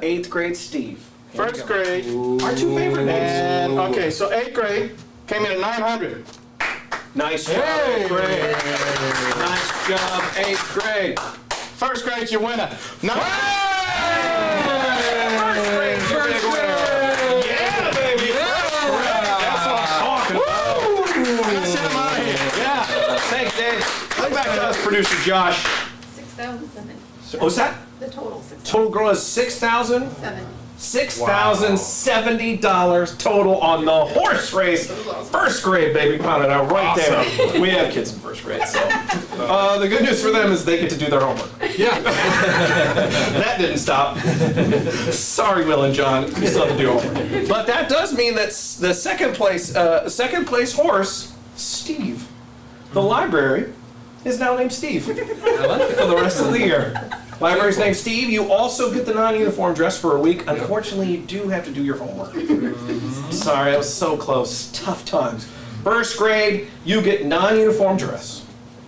eighth grade Steve. Here we First go. grade. Our two favorite names. And okay, so eighth grade came in at 900. Nice job, Hey. eighth grade. Nice job, eighth grade. First grade's your winner. No. First grade's your big winner. Yeah, baby. First grade. That's Gotta send him out of here. Yeah. Thanks, Dave. Come back to us, producer Josh. 6,007. What's that? The total, 6,007. Total girl is $6,070 total on the horse race. First grade, baby, pound it out right there. We have kids in first grade, so. The good news for them is they get to do their homework. Yeah. That didn't stop. Sorry, Will and John, we still have to do homework. But that does mean that the second place horse, Steve, the library, is now named Steve for the rest of the year. Library's named Steve. You also get the non-uniform dress for a week. Unfortunately, you do have to do your homework. Sorry, I was so close. Tough times. First grade, you get non-uniform dress,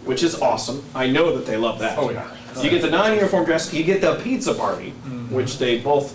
which is awesome. I know that they love that. Oh, yeah. You get the non-uniform dress. You get the pizza party, which they all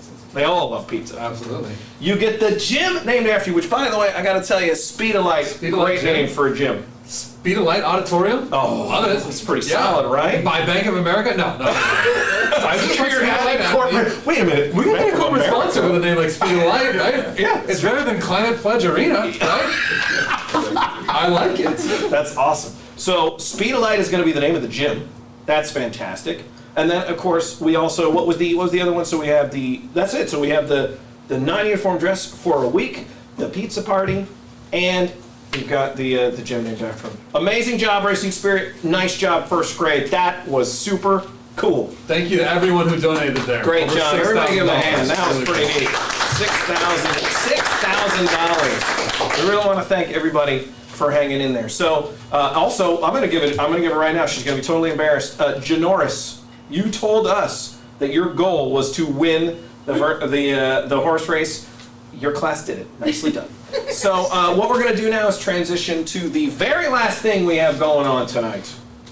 love pizza. Absolutely. You get the gym named after you, which, by the way, I got to tell you, Speed-A-Light, great name for a gym. Speed-A-Light Auditorium? Oh, love it. It's pretty solid, right? By Bank of America? No. I just try Speed-A-Light corporate. Wait a minute. We can be a corporate sponsor with a name like Speed-A-Light, right? Yeah. It's better than Climate Pledge Arena, right? I like it. That's awesome. So Speed-A-Light is going to be the name of the gym. That's fantastic. And then, of course, we also, what was the other one? So we have that's it. So we have the non-uniform dress for a week, the pizza party, and we've got the gym named after him. Amazing job, Racing Spirit. Nice job, first grade. That was super cool. Thank you to everyone who donated there. Great Over job. Everybody give him a $6,000. hand. That was pretty neat. $6,000. We really want to thank everybody for hanging in there. So also, I'm gonna give it right now. She's gonna be totally embarrassed. Janoris, you told us that your goal was to win the horse race. Your class did it. Nicely done. So what we're gonna do now is transition to the very last thing we have going on tonight.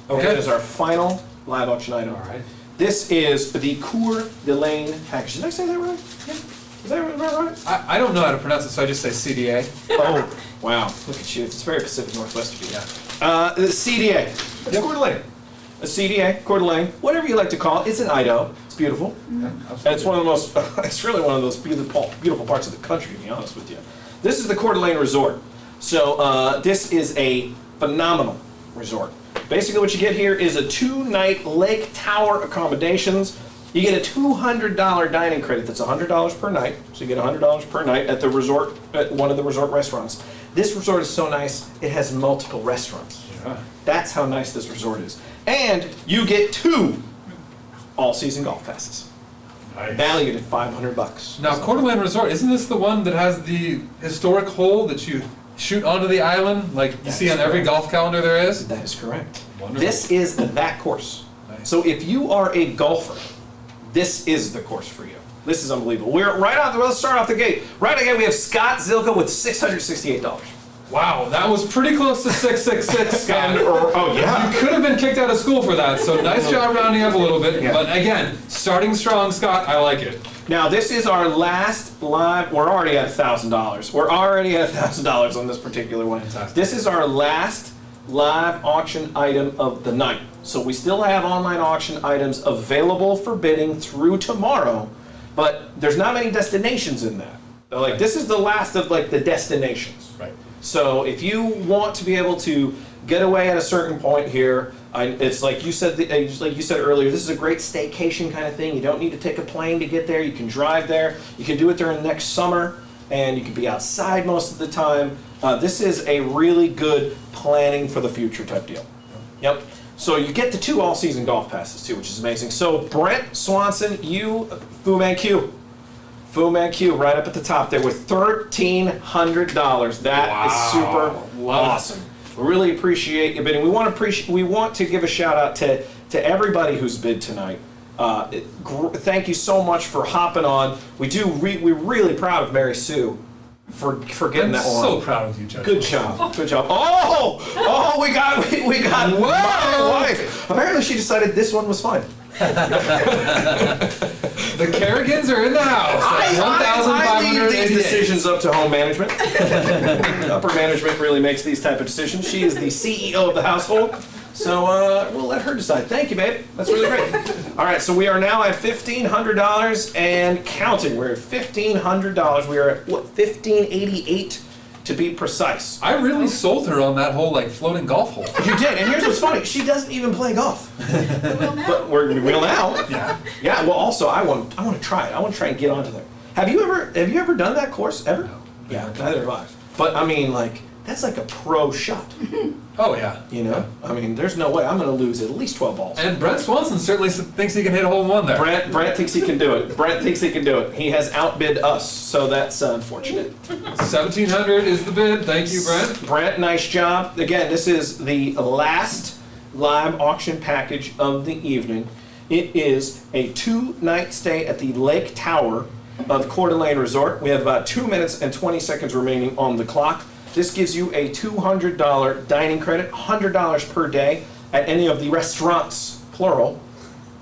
Okay. It is our final live auction item. All right. This is the Coeur d'Alene package. Did I say that right? Yeah. Is that right? I don't know how to pronounce it, so I just say CDA. Oh, wow. Look at you. It's very Pacific Northwest of you. The CDA. It's Coeur d'Alene. A CDA, Coeur d'Alene, whatever you like to call it. It's in Idaho. It's beautiful. Yeah, And it's one of the most, it's really one of those beautiful parts of the country, to be honest with you. This is the Coeur d'Alene Resort. So this is a phenomenal resort. Basically what you get here is a 2-night lake tower accommodations. You get a $200 dining credit. That's $100 per night. So you get $100 per night at the resort, at one of the resort restaurants. This resort is so nice, it has multiple restaurants. Yeah. That's how nice this resort is. And you get 2 all-season golf passes. Nice. Valued at $500. Now, Coeur d'Alene Resort, isn't this the one that has the historic hole that you shoot onto the island, like you see on every golf calendar there is? That is correct. Wonderful. This is that course. Nice. So if you are a golfer, this is the course for you. This is unbelievable. Let's start off the gate. Right again, we have Scott Zilka with $668. Wow, that was pretty close to 666, Scott. Oh yeah. You could have been kicked out of school for that, so nice job rounding up a little bit. Yeah. But again, starting strong, Scott, I like it. Now this is our last live, we're already at $1,000. We're already at $1,000 on this particular one. Fantastic. This is our last live auction item of the night. So we still have online auction items available for bidding through tomorrow, but there's not many destinations in that. So, like, this is the last of like the destinations. Right. So if you want to be able to get away at a certain point here, it's like you said earlier, this is a great staycation kind of thing. You don't need to take a plane to get there. You can drive there. You can do it during next summer, and you can be outside most of the time. This is a really good planning for the future type deal. Yep. So you get the 2 all-season golf passes too, which is amazing. So Brent Swanson, Fu Manchu, right up at the top there with $1,300. That is super awesome. We really appreciate you bidding. We want to give a shout out to everybody who's bid tonight. Thank you so much for hopping on. We're really proud of Mary Sue for getting that one. I'm so proud of you, Judge. Good job. Good job. Oh, we got my wife. Apparently she decided this one was fine. The Kerrigans are in the house. I leave these 1,588. decisions up to home management. Upper management really makes these type of decisions. She is the CEO of the household. So we'll let her decide. Thank you, babe. That's really great. All right, so we are now at $1,500 and counting. We're at $1,500. We are at what, $1,588 to be precise. I really sold her on that whole like floating golf hole. You did, and here's what's funny: she doesn't even play golf. But we will now. Yeah. Yeah. Well, also I want to try it. I want to try and get onto there. Have you ever done that course ever? No. Yeah, neither have I. But I mean, like that's like a pro shot. Oh yeah. You know, I mean, there's no way I'm going to lose at least 12 balls. And Brent Swanson certainly thinks he can hit a hole in one there. Brent thinks he can do it. Brent thinks he can do it. He has outbid us, so that's unfortunate. 1,700 is the bid. Thank you, Brent. Brent, nice job. Again, this is the last live auction package of the evening. It is a 2-night stay at the Lake Tower of Coeur d'Alene Resort. We have about 2 minutes and 20 seconds remaining on the clock. This gives you a $200 dining credit, $100 per day at any of the restaurants, plural,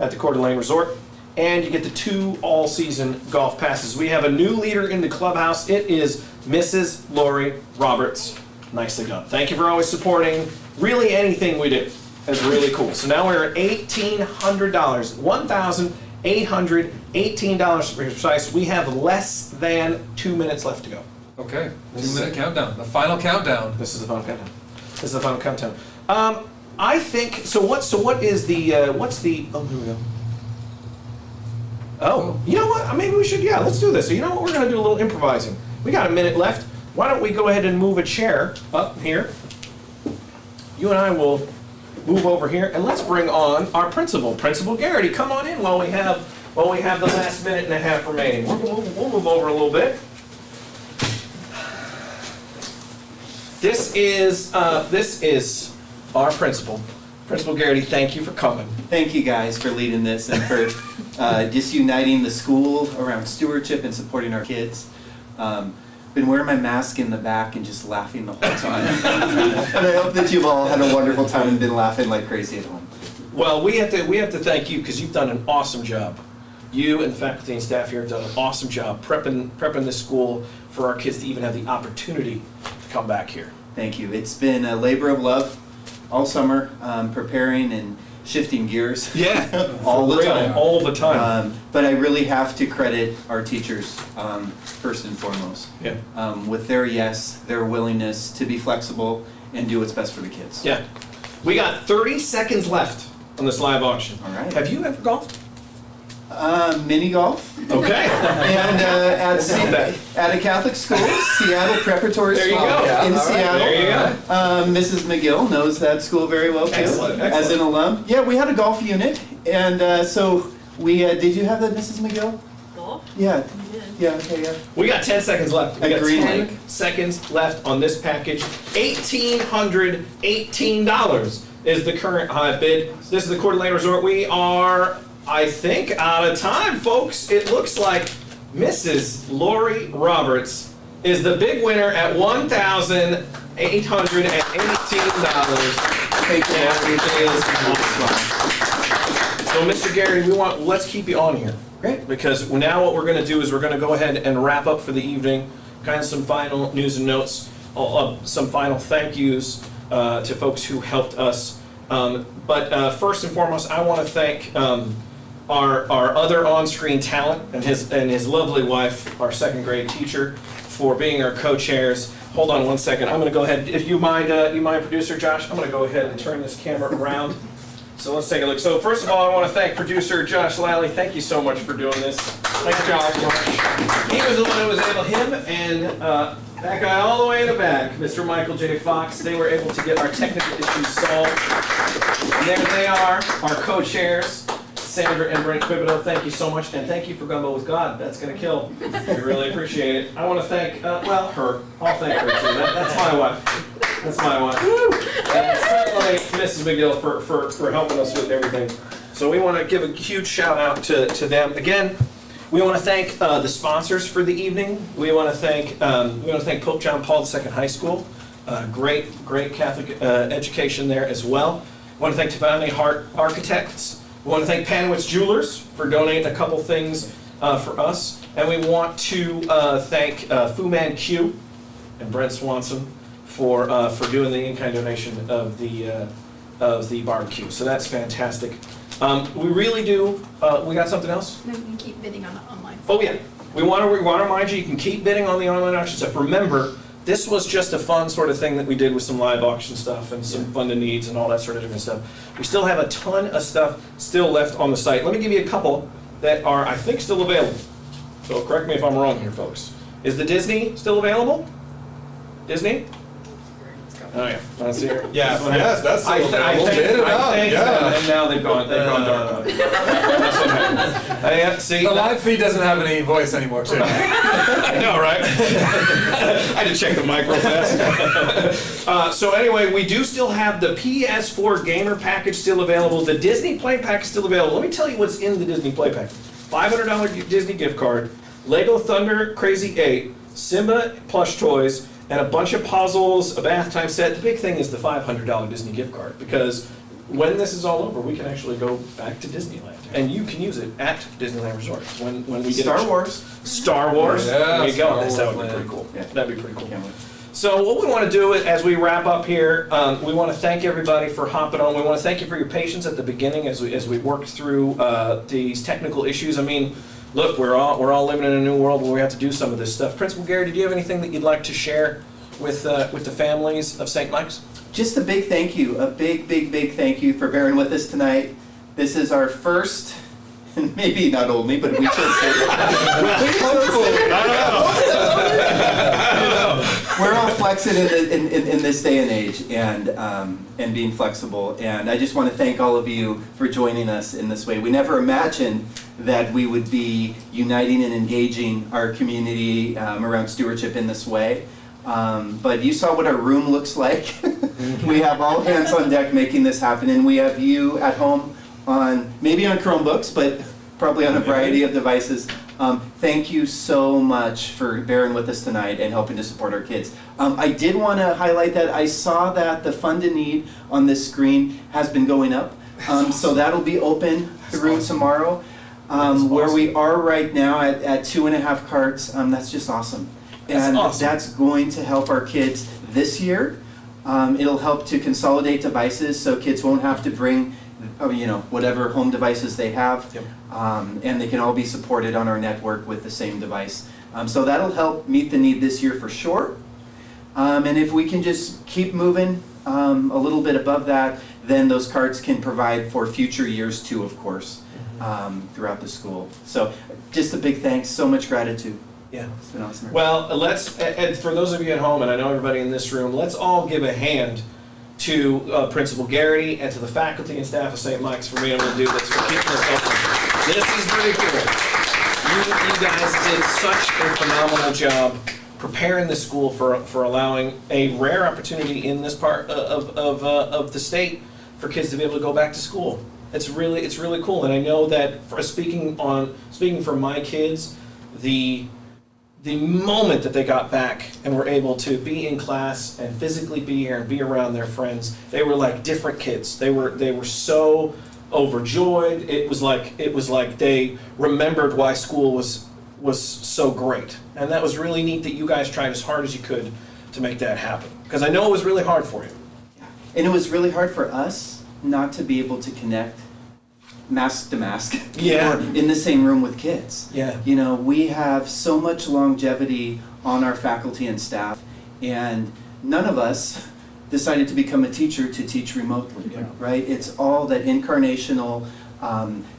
at the Coeur d'Alene Resort. And you get the 2 all-season golf passes. We have a new leader in the clubhouse. It is Mrs. Lori Roberts. Nicely done. Thank you for always supporting really anything we do. That's really cool. So now we're at $1,800, $1,818 to be precise. We have less than 2 minutes left to go. Okay, 2-minute countdown. The final countdown. This is the final countdown. This is the final countdown. I think so. What is the what's the? Oh, here we go. Oh, you know what? Maybe we should. Yeah, let's do this. So you know what? We're gonna do a little improvising. We got a minute left. Why don't we go ahead and move a chair up here? You and I will move over here, and let's bring on our principal, Principal Garrity. Come on in while we have the last minute and a half remaining. We'll move over a little bit. This is our principal. Principal Garrity, thank you for coming. Thank you guys for leading this and for just uniting the school around stewardship and supporting our kids. Been wearing my mask in the back and just laughing the whole time. And I hope that you've all had a wonderful time and been laughing like crazy at home. Well, we have to thank you because you've done an awesome job. You and the faculty and staff here have done an awesome job prepping this school for our kids to even have the opportunity to come back here. Thank you. It's been a labor of love all summer, preparing and shifting gears. Yeah, all the time. All the time. But I really have to credit our teachers first and foremost. Yeah. With their yes, their willingness to be flexible and do what's best for the kids. Yeah. We got 30 seconds left on this live auction. All right. Have you ever golfed? Mini golf. Okay. And at a Catholic school, Seattle Preparatory There you School go. in Seattle. There you go. Mrs. McGill knows that school very well too. Excellent. As an alum. Yeah, we had a golf unit, and so we did you have that, Mrs. McGill? Golf? Yeah. Yeah. Okay. Yeah. We got 10 seconds left. We got Green 10 Lake. seconds left on this package. $1,818 is the current bid. This is the Coeur d'Alene Resort. We are, I think, out of time, folks. It looks like Mrs. Lori Roberts is the big winner at $1,818. Thank you. So, Mr. Garrity, let's keep you on here. Great. Because now what we're going to do is we're going to go ahead and wrap up for the evening. Kind of some final news and notes, some final thank yous to folks who helped us. But first and foremost, I want to thank our other on-screen talent and his lovely wife, our second grade teacher, for being our co-chairs. Hold on one second. I'm going to go ahead. If you mind, producer Josh, I'm going to go ahead and turn this camera around. So let's take a look. So first of all, I want to thank producer Josh Lally. Thank you so much for doing this. Thanks, Josh. He was the one who was able, him and that guy all the way in the back, Mr. Michael J. Fox, they were able to get our technical issues solved. And there they are, our co-chairs, Sandra and Brent Quibido. Thank you so much, and thank you for Gumbo with God. That's going to kill. We really appreciate it. I want to thank, her. I'll thank her too. That's my wife. That's my wife. And certainly Mrs. McGill for helping us with everything. So we want to give a huge shout out to them. Again, we want to thank the sponsors for the evening. We want to thank Pope John Paul II High School. Great Catholic education there as well. We want to thank Tiffany Hart Architects. We want to thank Panowitz Jewelers for donating a couple things for us. And we want to thank Fu Man-Q and Brent Swanson for doing the in-kind donation of the barbecue. So that's fantastic. We really do. We got something else? No, you can keep bidding on the online. Oh yeah. We want to remind you, you can keep bidding on the online auction stuff. Remember, This was just a fun sort of thing that we did with some live auction stuff and some funded needs and all that sort of different stuff. We still have a ton of stuff still left on the site. Let me give you a couple that are, I think, still available. So correct me if I'm wrong here, folks. Is the Disney still available? Disney? Oh yeah, let's see here. Yes, that's still available. Bid it up, yeah. And now they've gone dark. That's what happened. See, the live feed doesn't have any voice anymore, too. I know, right? I had to check the mic real fast. So anyway, we do still have the PS4 gamer package still available. The Disney Play Pack is still available. Let me tell you what's in the Disney Play Pack. $500 Disney gift card, Lego Thunder Crazy 8, Simba plush toys, and a bunch of puzzles, a bath time set. The big thing is the $500 Disney gift card, because when this is all over, we can actually go back to Disneyland, and you can use it at Disneyland Resort when we get Star Wars. Star Wars. Yeah, there you go. Star That would be Wars, pretty cool. Yeah. That'd be pretty cool. So what we want to do as we wrap up here, we want to thank everybody for hopping on. We want to thank you for your patience at the beginning as we worked through these technical issues. I mean, look, we're all living in a new world where we have to do some of this stuff. Principal Gary, did you have anything that you'd like to share with the families of St. Mike's? Just a big thank you, a big thank you for bearing with us tonight. This is our first, and maybe not only, but we should say we're all flexing in this day and age, and being flexible. And I just want to thank all of you for joining us in this way. We never imagined that we would be uniting and engaging our community around stewardship in this way. But you saw what our room looks like. We have all hands on deck making this happen, and we have you at home maybe on Chromebooks, but probably on a variety of devices. Thank you so much for bearing with us tonight and helping to support our kids. I did want to highlight that I saw that the funded need on this screen has been going up. So that'll be open through tomorrow. Where we are right now at 2.5 carts, that's just awesome. And that's going to help our kids this year. It'll help to consolidate devices so kids won't have to bring whatever home devices they have. Yep. And they can all be supported on our network with the same device. So that'll help meet the need this year for sure. And if we can just keep moving a little bit above that, then those carts can provide for future years too, of course, throughout the school. So just a big thanks, so much gratitude. Yeah. It's been awesome. Well, and for those of you at home, and I know everybody in this room, let's all give a hand to Principal Garrity and to the faculty and staff of St. Mike's for being able to do this, for keeping us open. This is pretty cool. You guys did such a phenomenal job preparing the school for allowing a rare opportunity in this part of the state for kids to be able to go back to school. It's really cool, and I know that speaking for my kids, the moment that they got back and were able to be in class and physically be here and be around their friends, they were like different kids. They were so overjoyed. It was like they remembered why school was so great. And that was really neat that you guys tried as hard as you could to make that happen. Because I know it was really hard for you. And it was really hard for us not to be able to connect mask to mask, yeah, or in the same room with kids. Yeah. You know, we have so much longevity on our faculty and staff, and none of us decided to become a teacher to teach remotely, right? It's all that incarnational,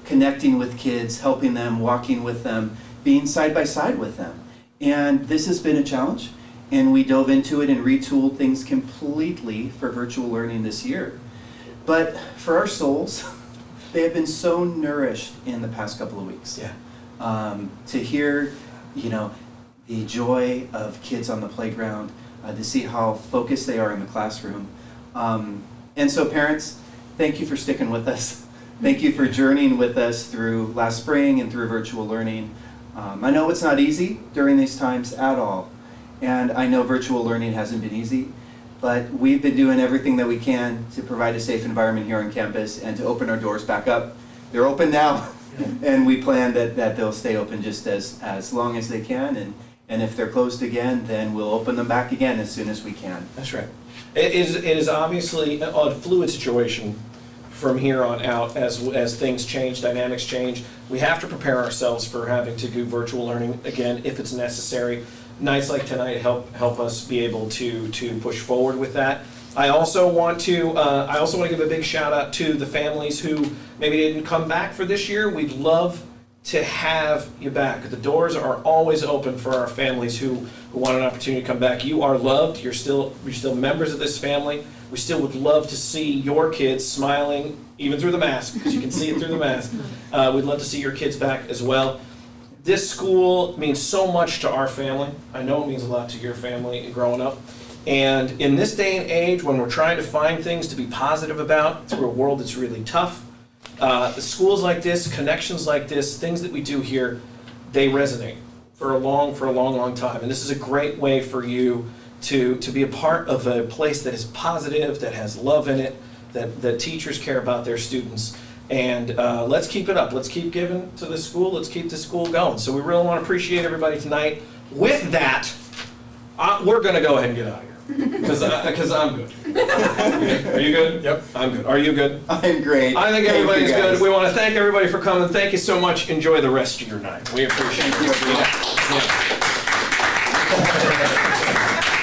connecting with kids, helping them, walking with them, being side by side with them. And this has been a challenge, and we dove into it and retooled things completely for virtual learning this year. But for our souls, they have been so nourished in the past couple of weeks. Yeah. To hear, the joy of kids on the playground, to see how focused they are in the classroom. And so parents, thank you for sticking with us. Thank you for journeying with us through last spring and through virtual learning. I know it's not easy during these times at all. And I know virtual learning hasn't been easy. But we've been doing everything that we can to provide a safe environment here on campus and to open our doors back up. They're open now, and we plan that they'll stay open just as long as they can. And if they're closed again, then we'll open them back again as soon as we can. That's right. It is obviously a fluid situation from here on out as things change, dynamics change. We have to prepare ourselves for having to do virtual learning again if it's necessary. nights like tonight help us be able to push forward with that. I also want to give a big shout out to the families who maybe didn't come back for this year. We'd love to have you back. The doors are always open for our families who want an opportunity to come back. You are loved. You're still members of this family. We still would love to see your kids smiling, even through the mask, because you can see it through the mask. We'd love to see your kids back as well. This school means so much to our family. I know it means a lot to your family growing up. And in this day and age, when we're trying to find things to be positive about through a world that's really tough, the schools like this, connections like this, things that we do here, they resonate for a long time. And this is a great way for you to be a part of a place that is positive, that has love in it, that teachers care about their students. And let's keep it up. Let's keep giving to the school. Let's keep the school going. So we really want to appreciate everybody tonight. With that, we're going to go ahead and get out of here. Because I'm good. Are you good? Yep. I'm good. Are you good? I'm great. I think everybody's good. We want to thank everybody for coming. Thank you so much. Enjoy the rest of your night. We appreciate you.